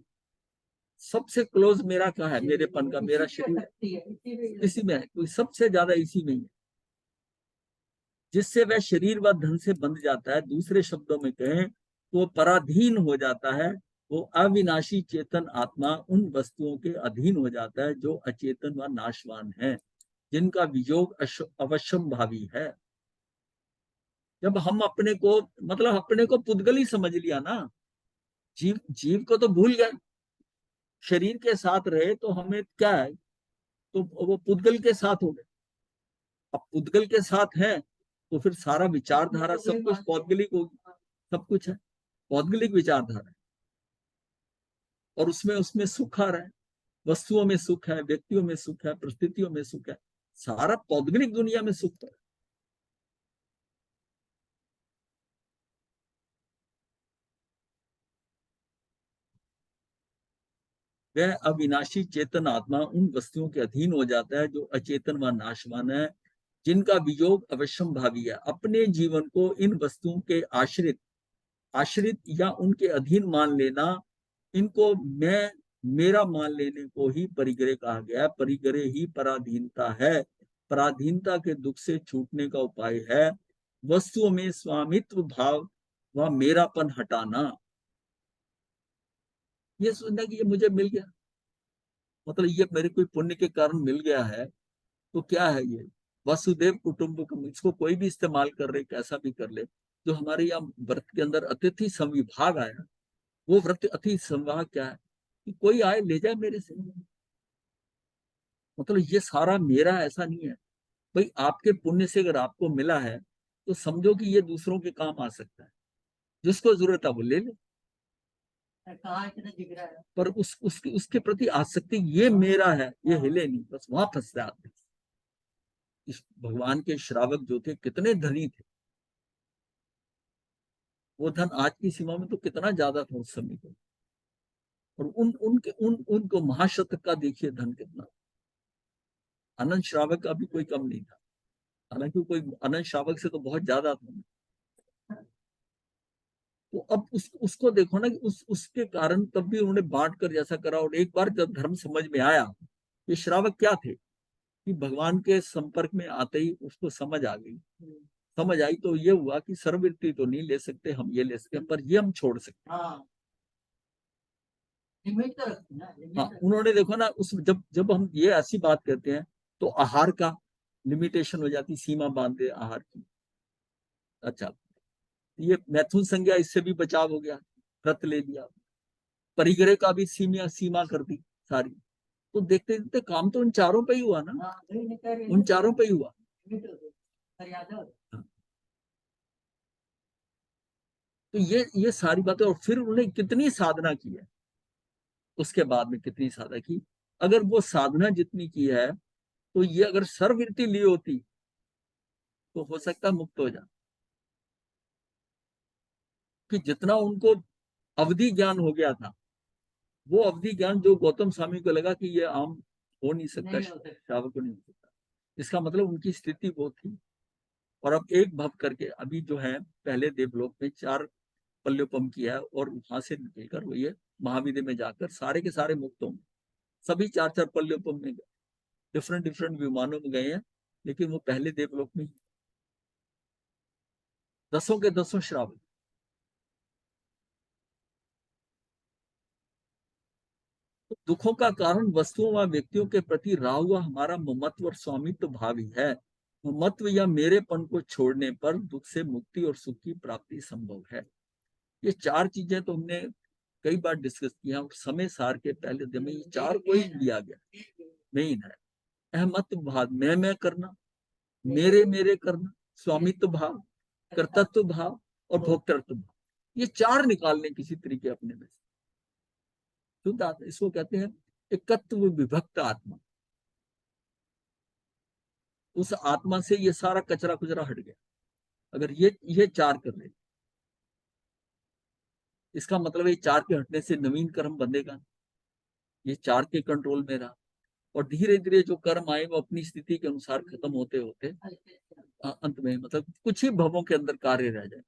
सबसे क्लोज मेरा क्या है, मेरेपन का मेरा शरीर इसी में है, कोई सबसे ज्यादा इसी में ही है, जिससे वह शरीर व धन से बंध जाता है। दूसरे शब्दों में कहें तो पराधीन हो जाता है। वो अविनाशी चेतन आत्मा उन वस्तुओं के अधीन हो जाता है जो अचेतन व नाशवान है, जिनका वियोग अवश्यम भावी है। जब हम अपने को मतलब अपने को पुद्गली समझ लिया ना, जीव को तो भूल गए, शरीर के साथ रहे तो हमें क्या है, तो वो पुद्गल के साथ हो गए। अब पुद्गल के साथ है तो फिर सारा विचारधारा सब कुछ पौद्गलिक होगी, सब कुछ है पौद्गलिक विचारधारा है। और उसमें उसमें सुख आ रहा है, वस्तुओं में सुख है, व्यक्तियों में सुख है, परिस्थितियों में सुख है, सारा पौद्गलिक दुनिया में सुख है। वह अविनाशी चेतन आत्मा उन वस्तुओं के अधीन हो जाता है जो अचेतन व नाशवान है, जिनका वियोग अवश्यम भावी है। अपने जीवन को इन वस्तुओं के आश्रित या उनके अधीन मान लेना, इनको मैं मेरा मान लेने को ही परिग्रह कहा गया है। परिग्रह ही पराधीनता है, पराधीनता के दुख से छूटने का उपाय है वस्तुओं में स्वामित्व भाव व मेरापन हटाना। ये सोचना कि ये मुझे मिल गया, मतलब ये मेरे कोई पुण्य के कारण मिल गया है, तो क्या है ये वसुदेव कुटुंबकम, इसको कोई भी इस्तेमाल कर रहे, कैसा भी कर ले। जो हमारे यहाँ व्रत के अंदर अतिथि संविभाग आया, वो व्रत अतिथि संविभाग क्या है कि कोई आए ले जाए मेरे से, मतलब ये सारा मेरा ऐसा नहीं है। भाई आपके पुण्य से अगर आपको मिला है तो समझो कि ये दूसरों के काम आ सकता है, जिसको जरूरत है वो ले ले, कहाँ इतना दिख रहा है। पर उसके प्रति आसक्ति ये मेरा है ये हिले नहीं, बस वहां फंसता है आदमी। इस भगवान के श्रावक जो थे कितने धनी थे, वो धन आज की सीमा में तो कितना ज्यादा था उस समय को, और उनको महाशतक का देखिए धन कितना। अनंत श्रावक का भी कोई कम नहीं था, हालांकि कोई अनंत श्रावक से तो बहुत ज्यादा था। तो अब उसको देखो ना कि उसके कारण तब भी उन्होंने बांट कर जैसा करा, और एक बार जब धर्म समझ में आया, ये श्रावक क्या थे कि भगवान के संपर्क में आते ही उसको समझ आ गई, समझ आई तो ये हुआ कि सर्ववृत्ति तो नहीं ले सकते हम, ये ले सकते हैं पर ये हम छोड़ सकते हैं। हाँ लिमिट तो रखती ना, लिमिट हाँ रखती। उन्होंने देखो ना, उस जब जब हम ये ऐसी बात करते हैं तो आहार का लिमिटेशन हो जाती, सीमा बांध दे आहार की। अच्छा, ये मैथुन संज्ञा इससे भी बचाव हो गया, व्रत ले लिया, परिग्रह का भी सीमा सीमा कर दी सारी। तो देखते देखते काम तो उन चारों पे ही हुआ ना, हाँ वही नहीं कह रही उन चारों पे ही हुआ। लिमिट हो गई, मर्यादा हो गई। हाँ, तो ये सारी बातें, और फिर उन्होंने कितनी साधना की है, उसके बाद में कितनी साधना की। अगर वो साधना जितनी की है तो ये अगर सर्ववृत्ति ली होती तो हो सकता मुक्त हो जाए, कि जितना उनको अवधि ज्ञान हो गया था, वो अवधि ज्ञान जो गौतम स्वामी को लगा कि ये आम हो नहीं सकता, नहीं हो सकता। श्रावक को नहीं हो सकता, इसका मतलब उनकी स्थिति वो थी। और अब एक भव करके अभी जो है पहले देवलोक में 4 पल्योपम किया है, और वहां से निकलकर वो ये महाविद्य में जाकर सारे के सारे मुक्त होंगे। सभी 4 पल्योपम में गए, डिफरेंट डिफरेंट विमानों में गए हैं, लेकिन वो पहले देवलोक में 10 के 10 श्रावक। तो दुखों का कारण वस्तुओं व व्यक्तियों के प्रति रहा हुआ हमारा ममत्व और स्वामित्व भाव ही है। ममत्व या मेरेपन को छोड़ने पर दुख से मुक्ति और सुख की प्राप्ति संभव है। ये चार चीजें तो हमने कई बार डिस्कस किया, और समय सार के पहले दिन में ये चार को ही लिया गया। मेन है अहमत्व भाव, मैं करना, मेरे मेरे करना, स्वामित्व भाव, कर्तृत्व भाव और भोक्तृत्व भाव, ये चार निकालने किसी तरीके अपने में से। शुद्ध आत्मा, इसको कहते हैं एकत्व विभक्त आत्मा। उस आत्मा से ये सारा कचरा कुचरा हट गया अगर ये चार कर रहे। इसका मतलब है चार के हटने से नवीन कर्म बंधेगा, ये चार के कंट्रोल में रहा, और धीरे धीरे जो कर्म आए वो अपनी स्थिति के अनुसार खत्म होते होते अंत में मतलब कुछ ही भवों के अंदर कार्य रह जाए।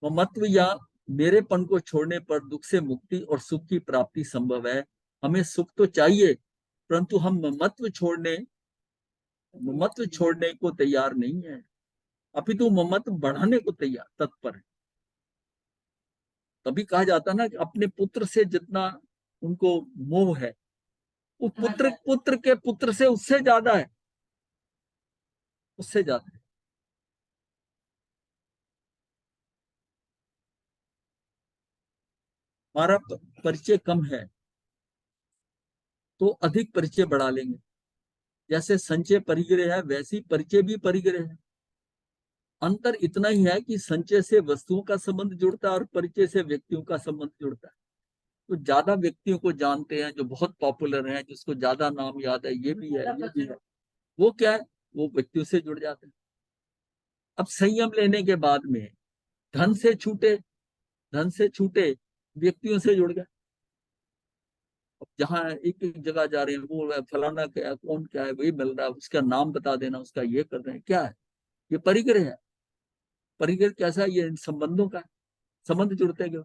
ममत्व या मेरेपन को छोड़ने पर दुख से मुक्ति और सुख की प्राप्ति संभव है। हमें सुख तो चाहिए, परंतु हम ममत्व छोड़ने को तैयार नहीं है, अपितु ममत्व बढ़ाने को तैयार तत्पर है। तभी कहा जाता ना कि अपने पुत्र से जितना उनको मोह है, वो पुत्र के पुत्र से उससे ज्यादा है, उससे ज्यादा है। हमारा परिचय कम है तो अधिक परिचय बढ़ा लेंगे। जैसे संचय परिग्रह है, वैसी परिचय भी परिग्रह है। अंतर इतना ही है कि संचय से वस्तुओं का संबंध जुड़ता है और परिचय से व्यक्तियों का संबंध जुड़ता है। तो ज्यादा व्यक्तियों को जानते हैं जो बहुत पॉपुलर हैं, जिसको ज्यादा नाम याद है, ये भी है, वो क्या है, वो व्यक्तियों से जुड़ जाते हैं। अब संयम लेने के बाद में धन से छूटे व्यक्तियों से जुड़ गए। जहां एक एक जगह जा रहे हैं, वो फलाना क्या है, कौन क्या है, वही मिल रहा है, उसका नाम बता देना, उसका ये कर रहे हैं, क्या है, ये परिग्रह है। परिग्रह कैसा है, ये संबंधों का संबंध जुड़ते गए।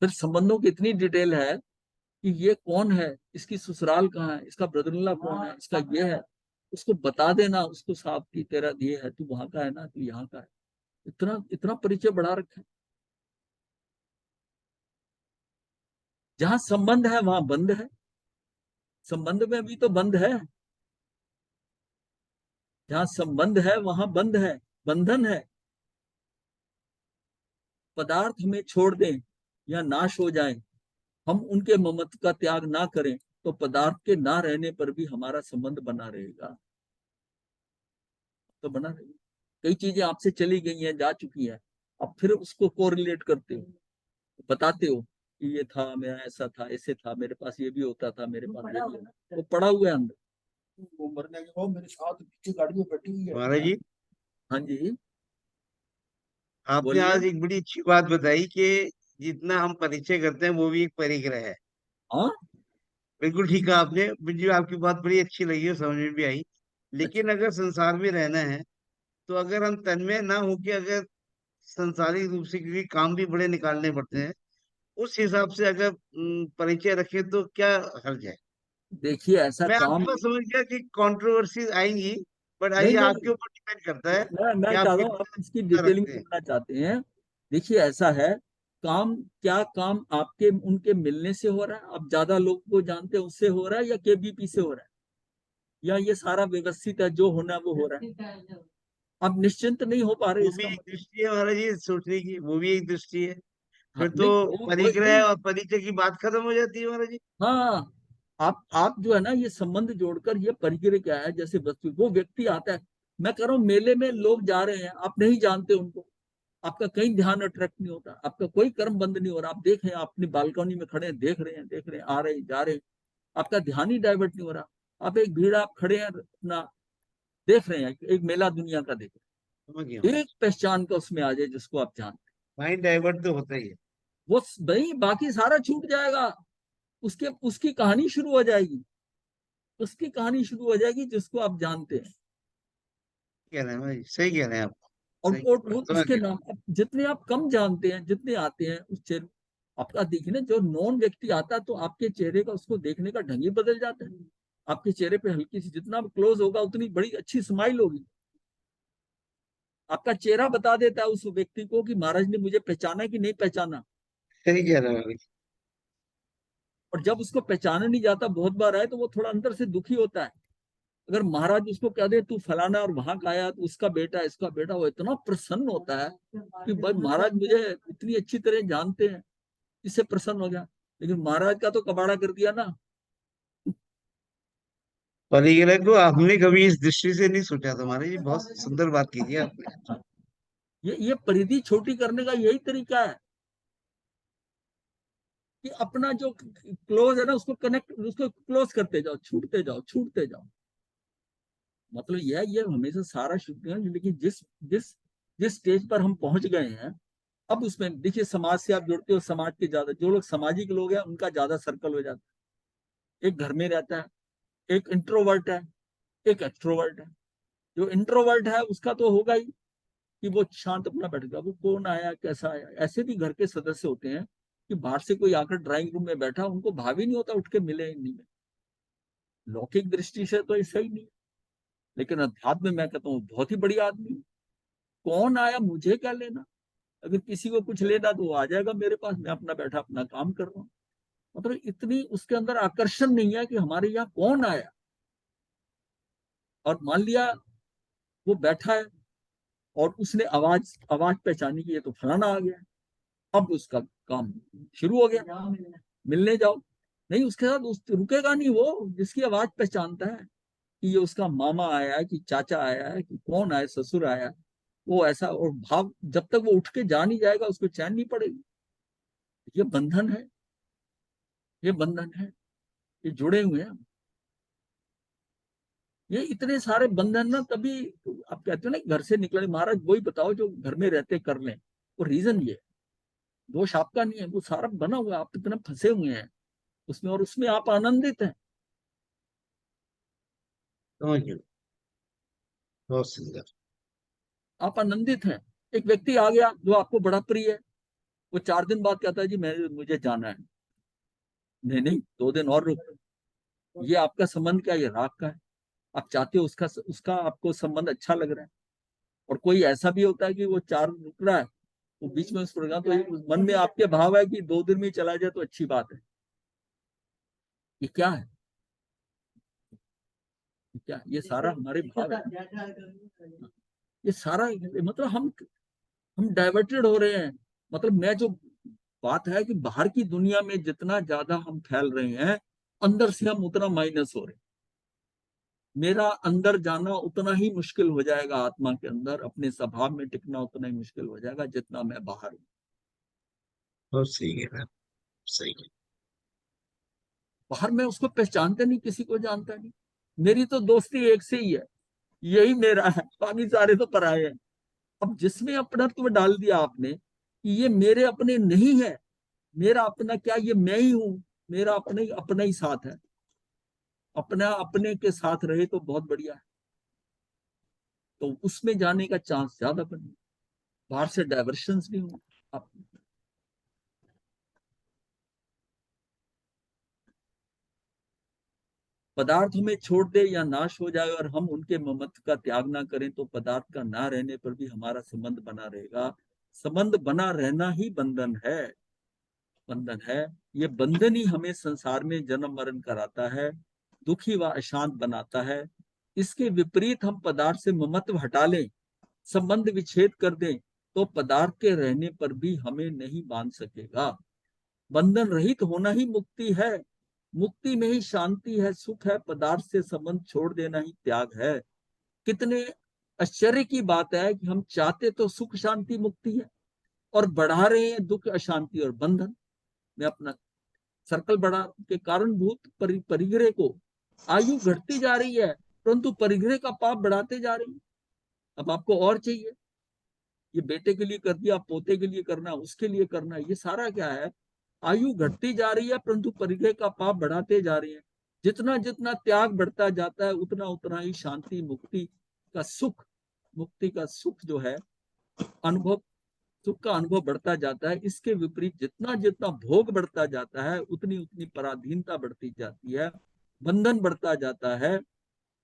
फिर संबंधों की इतनी डिटेल है कि ये कौन है, इसकी ससुराल कहाँ है, इसका ब्रदर-इन-लॉ कौन है, इसका ये है, उसको बता देना, उसको साफ की तेरा ये है, तू वहां का है ना, तू यहाँ का है। इतना इतना परिचय बढ़ा रखा है। जहां संबंध है वहां बंध है, संबंध में भी तो बंध है। जहां संबंध है वहां बंध है, बंधन है। पदार्थ हमें छोड़ दें या नाश हो जाएं, हम उनके ममत्व का त्याग ना करें, तो पदार्थ के ना रहने पर भी हमारा संबंध बना रहेगा, तो बना रहेगा। कई चीजें आपसे चली गई हैं, जा चुकी हैं, अब फिर उसको कोरिलेट करते हो, बताते हो कि ये था, मेरा ऐसा था, ऐसे था, मेरे पास ये भी होता था, मेरे पास ये भी होता, वो पड़ा हुआ है अंदर। वो मरने के बाद मेरे साथ पीछे गाड़ी में बैठी हुई है। महाराज जी, हाँ जी, आपने बोलिए। आज एक बड़ी अच्छी बात बताई कि जितना हम परिचय करते हैं वो भी एक परिग्रह है। हाँ, बिल्कुल ठीक है आपने, मुझे आपकी बात बड़ी अच्छी लगी और समझ में भी आई। अच्छा, लेकिन अगर संसार में रहना है तो अगर हम तन्मय ना होके अगर संसारिक रूप से, क्योंकि काम भी बड़े निकालने पड़ते हैं, उस हिसाब से अगर परिचय रखें तो क्या हर्ज है। देखिए ऐसा मैं काम, आपकी बात समझ गया कि कंट्रोवर्सी आएंगी, बट नहीं आइए नहीं, आपके ऊपर डिपेंड करता है मैं कि आप चाह रहा हूँ आप इसकी कितना डिटेलिंग रखते हैं। करना चाहते हैं। देखिए ऐसा है, काम क्या काम आपके उनके मिलने से हो रहा है, आप ज्यादा लोग को जानते हैं उससे हो रहा है, या केबीपी से हो रहा है, या ये सारा व्यवस्थित है, जो होना है वो हो रहा है। आप निश्चिंत नहीं हो पा रहे, वो भी इसका एक मतलब। दृष्टि है महाराज जी सोचने की, वो भी एक दृष्टि है। हाँ फिर तो नहीं, वो परिग्रह नहीं, और परिचय की बात खत्म हो जाती है महाराज जी। हाँ, आप जो है ना, ये संबंध जोड़कर ये परिग्रह क्या है, जैसे वस्तु वो व्यक्ति आता है, मैं कह रहा हूँ मेले में लोग जा रहे हैं, आप नहीं जानते उनको, आपका कहीं ध्यान अट्रैक्ट नहीं होता, आपका कोई कर्म बंद नहीं हो रहा, आप देख रहे हैं, अपनी बालकनी में खड़े हैं, देख रहे हैं, आ रहे हैं, जा रहे हैं, आपका ध्यान ही डाइवर्ट नहीं हो रहा। आप एक भीड़, आप खड़े हैं अपना, देख रहे हैं, एक मेला दुनिया का देख समझ गया रहे हैं, महाराज। एक पहचान का उसमें आ जाए जिसको आप जानते माइंड डाइवर्ट तो होता ही है। हैं, वो नहीं, बाकी सारा छूट जाएगा, उसके उसकी कहानी शुरू हो जाएगी, उसकी कहानी शुरू हो जाएगी जिसको आप जानते हैं। कह रहे हैं भाई, सही कह रहे हैं आप। और सही, वो समझ उसके गया। नाम जितने आप कम जानते हैं, जितने आते हैं उस चेहरे, आपका देखिए ना, जो नॉन व्यक्ति आता है तो आपके चेहरे का उसको देखने का ढंग ही बदल जाता है। आपके चेहरे पे हल्की सी, जितना क्लोज होगा उतनी बड़ी अच्छी स्माइल होगी, आपका चेहरा बता देता है उस व्यक्ति को कि महाराज ने मुझे पहचाना कि नहीं पहचाना। सही कह रहे हैं भाई। और जब उसको पहचाना नहीं जाता बहुत बार है, तो वो थोड़ा अंदर से दुखी होता है अगर महाराज उसको कह दे तू फलाना और वहां का आया, तो उसका बेटा इसका बेटा, वो इतना प्रसन्न होता है कि भाई महाराज मुझे इतनी अच्छी तरह जानते हैं, इससे प्रसन्न हो गया। लेकिन महाराज का तो कबाड़ा कर दिया ना। परिग्रह को हमने कभी इस दृष्टि से नहीं सोचा था महाराज, ये बहुत सुंदर बात कीजिए आपने। ये परिधि छोटी करने का यही तरीका है कि अपना जो क्लोज है ना उसको कनेक्ट, उसको क्लोज करते जाओ, छूटते जाओ, छूटते जाओ। मतलब यह ये हमेशा सारा शुद्ध है। लेकिन जिस जिस जिस स्टेज पर हम पहुंच गए हैं, अब उसमें देखिए समाज से आप जुड़ते हो, समाज के ज्यादा जो लोग सामाजिक लोग हैं उनका ज्यादा सर्कल हो जाता है। एक घर में रहता है, एक इंट्रोवर्ट है, एक एक्सट्रोवर्ट है। जो इंट्रोवर्ट है उसका तो होगा ही कि वो शांत अपना बैठेगा, वो कौन आया कैसा आया। ऐसे भी घर के सदस्य होते हैं कि बाहर से कोई आकर ड्राइंग रूम में बैठा, उनको भाव ही नहीं होता उठ के मिले नहीं में। लौकिक दृष्टि से तो ऐसा ही नहीं, लेकिन अध्यात्म में मैं कहता हूँ बहुत ही बढ़िया आदमी। कौन आया मुझे क्या लेना, अगर किसी को कुछ लेना तो वो आ जाएगा मेरे पास, मैं अपना बैठा अपना काम कर रहा हूँ। मतलब इतनी उसके अंदर आकर्षण नहीं है कि हमारे यहाँ कौन आया। और मान लिया वो बैठा है और उसने आवाज आवाज पहचानी कि ये तो फलाना आ गया, अब उसका काम शुरू हो गया, मिलने जाओ। नहीं, उसके साथ रुकेगा नहीं वो जिसकी आवाज पहचानता है कि ये उसका मामा आया है कि चाचा आया है कि कौन आया, ससुर आया। वो ऐसा, और भाव जब तक वो उठ के जा नहीं जाएगा उसको चैन नहीं पड़ेगी। ये बंधन है, ये बंधन है, ये जुड़े हुए हैं। ये इतने सारे बंधन ना, तभी आप कहते हो ना घर से निकले। महाराज वही बताओ जो घर में रहते कर लें। वो रीजन ये, दोष आपका नहीं है, वो सारा बना हुआ है, आप इतने फंसे हुए हैं उसमें, और उसमें आप आनंदित हैं। समझ गए, बहुत सुंदर। आप आनंदित हैं। एक व्यक्ति आ गया जो आपको बड़ा प्रिय है, वो 4 दिन बाद कहता है जी मैं मुझे जाना है। नहीं नहीं, 2 दिन और रुक। ये आपका संबंध क्या, ये राग का है। आप चाहते हो उसका उसका आपको संबंध अच्छा लग रहा है। और कोई ऐसा भी होता है कि वो 4 रुक रहा है, वो बीच में उस प्रोग्राम, तो मन में आपके भाव है कि 2 दिन में चला जाए तो अच्छी बात है। ये क्या है, ये क्या, ये सारा हमारे भाव है। ये सारा मतलब हम डाइवर्टेड हो रहे हैं। मतलब मैं जो बात है कि बाहर की दुनिया में जितना ज्यादा हम फैल रहे हैं, अंदर से हम उतना माइनस हो रहे हैं। मेरा अंदर जाना उतना ही मुश्किल हो जाएगा, आत्मा के अंदर अपने स्वभाव में टिकना उतना ही मुश्किल हो जाएगा जितना मैं बाहर हूँ। बहुत सही है मैम, सही है। बाहर मैं उसको पहचानता नहीं, किसी को जानता नहीं। मेरी तो दोस्ती एक से ही है, यही मेरा है, बाकी सारे तो पराये हैं। अब जिसमें अपनत्व डाल दिया आपने कि ये मेरे अपने नहीं है, मेरा अपना क्या, ये मैं ही हूं, मेरा अपना ही साथ है। अपना अपने के साथ रहे तो बहुत बढ़िया है, तो उसमें जाने का चांस ज्यादा बने, बाहर से डाइवर्शन नहीं हो। आप पदार्थ हमें छोड़ दे या नाश हो जाए और हम उनके ममत्व का त्याग ना करें, तो पदार्थ का ना रहने पर भी हमारा संबंध बना रहेगा। संबंध बना रहना ही बंधन है, बंधन है। ये बंधन ही हमें संसार में जन्म मरण कराता है, दुखी व अशांत बनाता है। इसके विपरीत हम पदार्थ से ममत्व हटा लें, संबंध विच्छेद कर दें, तो पदार्थ के रहने पर भी हमें नहीं बांध सकेगा। बंधन रहित होना ही मुक्ति है, मुक्ति में ही शांति है, सुख है। पदार्थ से संबंध छोड़ देना ही त्याग है। कितने आश्चर्य की बात है कि हम चाहते तो सुख शांति मुक्ति है, और बढ़ा रहे हैं दुख अशांति और बंधन में अपना सर्कल बढ़ा के कारणभूत परिग्रह को। आयु घटती जा रही है, परंतु परिग्रह का पाप बढ़ाते जा रही है। अब आपको और चाहिए, ये बेटे के लिए कर दिया, पोते के लिए करना, उसके लिए करना, ये सारा क्या है। आयु घटती जा रही है परंतु परिग्रह का पाप बढ़ाते जा रहे हैं। जितना जितना त्याग बढ़ता जाता है उतना उतना ही शांति मुक्ति का सुख, मुक्ति का सुख जो है अनुभव, सुख का अनुभव बढ़ता जाता है। इसके विपरीत जितना जितना भोग बढ़ता जाता है उतनी उतनी पराधीनता बढ़ती जाती है, बंधन बढ़ता जाता है,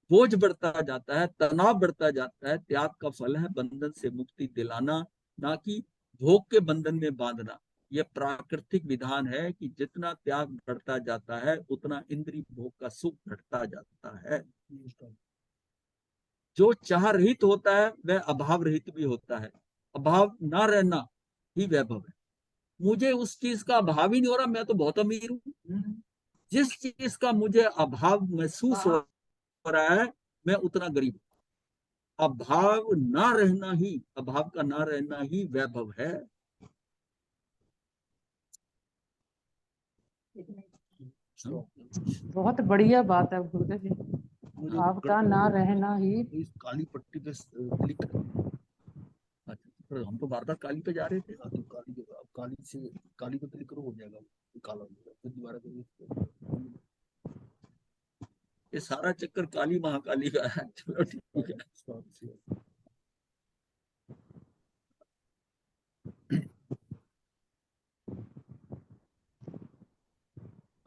बोझ बढ़ता जाता है, तनाव बढ़ता जाता है। त्याग का फल है बंधन से मुक्ति दिलाना, ना कि भोग के बंधन में बांधना। यह प्राकृतिक विधान है कि जितना त्याग बढ़ता जाता है उतना इंद्रिय भोग का सुख घटता जाता है। जो चाह रहित होता है वह अभाव रहित भी होता है, अभाव ना रहना ही वैभव है। मुझे उस चीज का अभाव ही नहीं हो रहा, मैं तो बहुत अमीर हूँ। जिस चीज का मुझे अभाव महसूस हो रहा है मैं उतना गरीब हूं। अभाव ना रहना ही, अभाव का ना रहना ही वैभव है। बहुत बढ़िया बात है गुरुदेव जी। मुझे आपका ना रहना ही। इस काली पट्टी पे क्लिक कर। अच्छा, तो हम तो बार बार काली पे जा रहे थे। तो काली से काली पे क्लिक करो, हो जाएगा काला, हो जाएगा, फिर दोबारा करो। ये सारा चक्कर काली महाकाली का है। चलो ठीक है।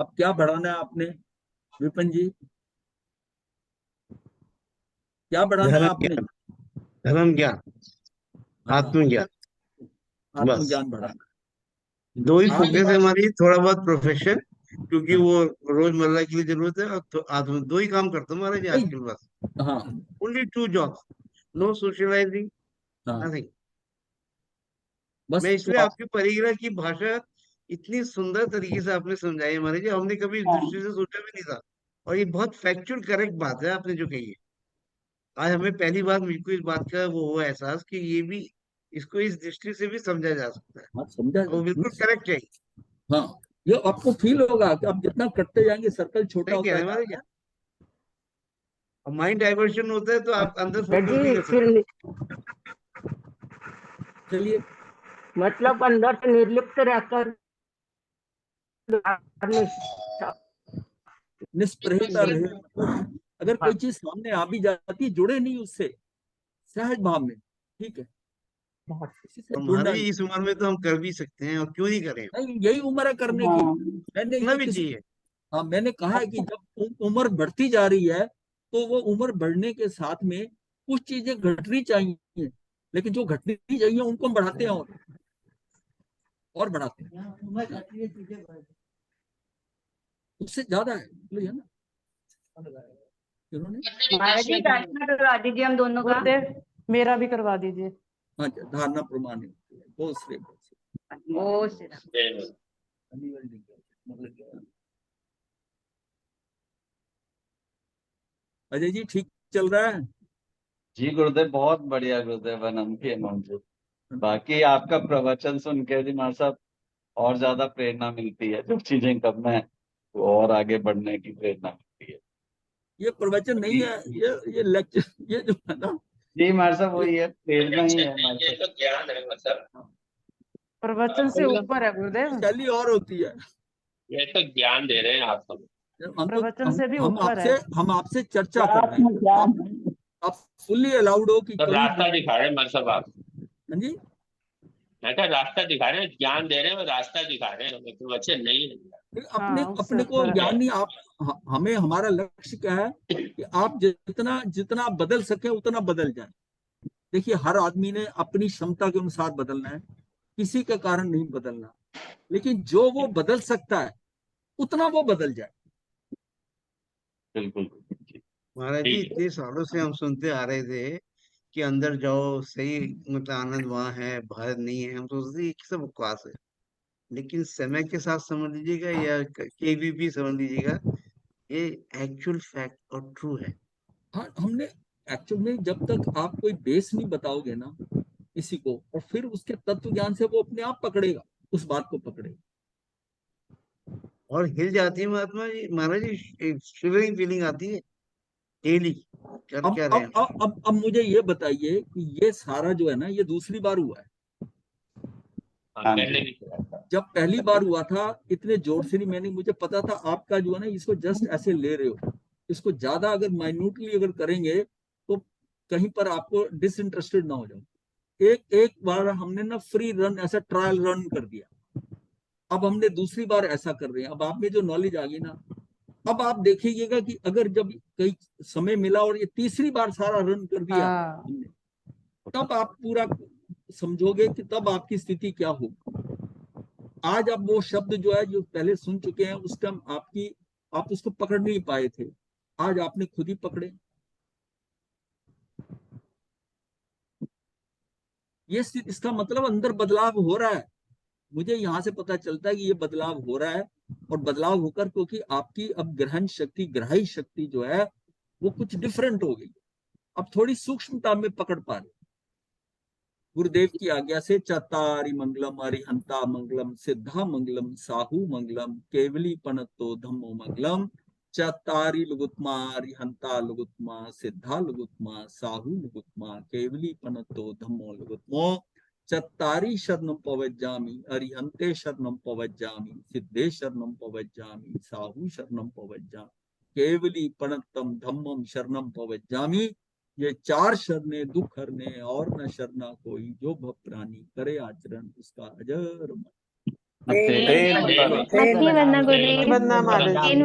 अब क्या बढ़ाना है आपने विपिन जी, क्या बढ़ाना है धर्म आपने? ज्ञान, धर्म ज्ञान, हाँ, आत्मज्ञान, बस आत्मज्ञान बढ़ाना। दो ही आज फोकस है हमारी। थोड़ा बहुत प्रोफेशन, क्योंकि वो रोजमर्रा के लिए जरूरत है, और तो आत्म, दो ही काम करता हूँ महाराज जी नहीं, आजकल बस। हाँ only two jobs, no socialising, हाँ, नथिंग। बस मैं तो इसलिए आप, आपकी परिग्रह की भाषा इतनी सुंदर तरीके से आपने समझाई हमारे जी, हमने कभी इस दृष्टि से सोचा भी नहीं था। और ये बहुत फैक्चुअल करेक्ट बात है आपने जो कही है। आज हमें पहली बार मुझको इस बात का वो हुआ एहसास कि ये भी, इसको इस दृष्टि से भी समझा जा सकता है। हाँ समझा। और वो बिल्कुल करेक्ट है। हाँ, ये आपको फील होगा कि आप जितना कटते जाएंगे सर्कल छोटा सही कह होता रहे हैं जा हमारे रहा जी। है। और माइंड डाइवर्शन होता है तो आप अंदर फोकस नहीं जी कर फिर सकते। चलिए, मतलब अंदर से निर्लिप्त रहकर निष्प्रहता रहे, मतलब अगर कोई चीज सामने आ भी जाती है जुड़े नहीं उससे, सहज भाव में, ठीक है, किसी से और जुड़ना महाराज जी नहीं। इस उम्र में तो हम कर भी सकते हैं, और क्यों नहीं करें, नहीं, यही उम्र है करने की। मैंने करना ये भी किसी, चाहिए। हाँ मैंने कहा है कि जब उम्र बढ़ती जा रही है तो वो उम्र बढ़ने के साथ में कुछ चीजें घटनी चाहिए, लेकिन जो घटनी चाहिए उनको हम बढ़ाते हैं और बढ़ाते हैं, उम्र घट रही है, चीजें बढ़ रही उससे ज्यादा है, इसलिए है ना इन्होंने। महाराज जी प्रार्थना करवा दीजिए हम दोनों का। गुरुदेव मेरा भी करवा दीजिए। हाँ, धारणा प्रमाण है, बहुत श्रेय, बहुत श्रेय। ओ श्री राम। अजय जी ठीक चल रहा है? जी गुरुदेव, बहुत बढ़िया गुरुदेव, अनंत ही अनंत। बाकी आपका प्रवचन सुन के जी महाराज साहब और ज्यादा प्रेरणा मिलती है, जो चीजें करना है वो और आगे बढ़ने की प्रेरणा मिलती है। ये प्रवचन नहीं है, ये लेक्चर, ये जो है ना, जी महाराज साहब ये वही है, प्रेरणा ही है हमारे ये तो ज्ञान है मतलब, प्रवचन से ऊपर है गुरुदेव। शैली और होती है। ये तो ज्ञान दे रहे हैं आप सब। हम तो प्रवचन से भी ऊपर है। हम आपसे चर्चा कर रहे हैं, आप फुल्ली अलाउड हो कि तो कभी रास्ता दिखा रहे हैं मतलब आप। हाँ जी, मैं कहा रास्ता दिखा रहे हैं, ज्ञान दे रहे हैं और रास्ता दिखा रहे हैं, हमें प्रवचन नहीं है। अपने हाँ उससे अपने को ऊपर है। ज्ञान नहीं, आप हमें, हमारा लक्ष्य क्या है कि आप जितना जितना बदल सके उतना बदल जाए। देखिए, हर आदमी ने अपनी क्षमता के अनुसार बदलना है, किसी के कारण नहीं बदलना, लेकिन जो वो बदल सकता है उतना वो बदल जाए। बिल्कुल। महाराज जी ठीक है। इतने सालों से हम सुनते आ रहे थे कि अंदर जाओ सही, मतलब आनंद वहां है, बाहर नहीं है। हम सोचते थे ये सब बकवास है। लेकिन समय के साथ समझ लीजिएगा, या केवीपी समझ लीजिएगा, ये एक्चुअल फैक्ट और ट्रू है। हाँ, हमने एक्चुअल में जब तक आप कोई बेस नहीं बताओगे ना किसी को, और फिर उसके तत्व ज्ञान से वो अपने आप पकड़ेगा, उस बात को पकड़ेगा। और हिल जाती है महात्मा जी, महाराज जी शिवरिंग फीलिंग आती है डेली। कर अब क्या रहे अब हैं। अब मुझे ये बताइए कि ये सारा जो है ना, ये दूसरी बार हुआ है। हाँ, हाँ पहले जी। भी किया था। जब पहली बार हुआ था इतने जोर से नहीं, मैंने, मुझे पता था आपका जो है ना, इसको जस्ट ऐसे ले रहे हो, इसको ज्यादा अगर माइन्यूटली अगर करेंगे तो कहीं पर आपको डिसइंटरेस्टेड ना हो जाओ। एक एक बार हमने ना फ्री रन, ऐसा ट्रायल रन कर दिया, अब हमने दूसरी बार ऐसा कर रहे हैं। अब आप में जो नॉलेज आ गई ना, अब आप देखिएगा कि अगर जब कई समय मिला और ये तीसरी बार सारा रन कर दिया हाँ हमने, तब आप पूरा समझोगे कि तब आपकी स्थिति क्या होगी। आज आप वो शब्द जो है, जो पहले सुन चुके हैं, उस टाइम आप उसको पकड़ नहीं पाए थे, आज आपने खुद ही पकड़े। इसका मतलब अंदर बदलाव हो रहा है। मुझे यहाँ से पता चलता है कि ये बदलाव हो रहा है, और बदलाव होकर क्योंकि आपकी अब ग्रहण शक्ति, ग्राही शक्ति जो है वो कुछ डिफरेंट हो गई, अब थोड़ी सूक्ष्मता में पकड़ पा रहे। गुरुदेव की आज्ञा से चतारि मंगलम अरिहंता मंगलम सिद्धा मंगलम साहू मंगलम केवली पनतो धम्मो मंगलम चतारि लुगुत्मा अरिहंता लुगुत्मा सिद्धा लुगुत्मा साहू लुगुत्मा केवली पनतो धम्मो लुगुत्मो चत्तारि शरणं पवज्जामि अरिहंते शरणं पवज्जामि सिद्धे शरणं पवज्जामि साहू शरणं पवज्जामि केवली पनत्तम धम्मम शरणं पवज्जामि। ये 4 शरणे दुख हरने और न शरणा कोई, जो भव प्राणी करे आचरण उसका अजर मन। तेन नथी वरना गुरुजी बदनाम आ रही थी।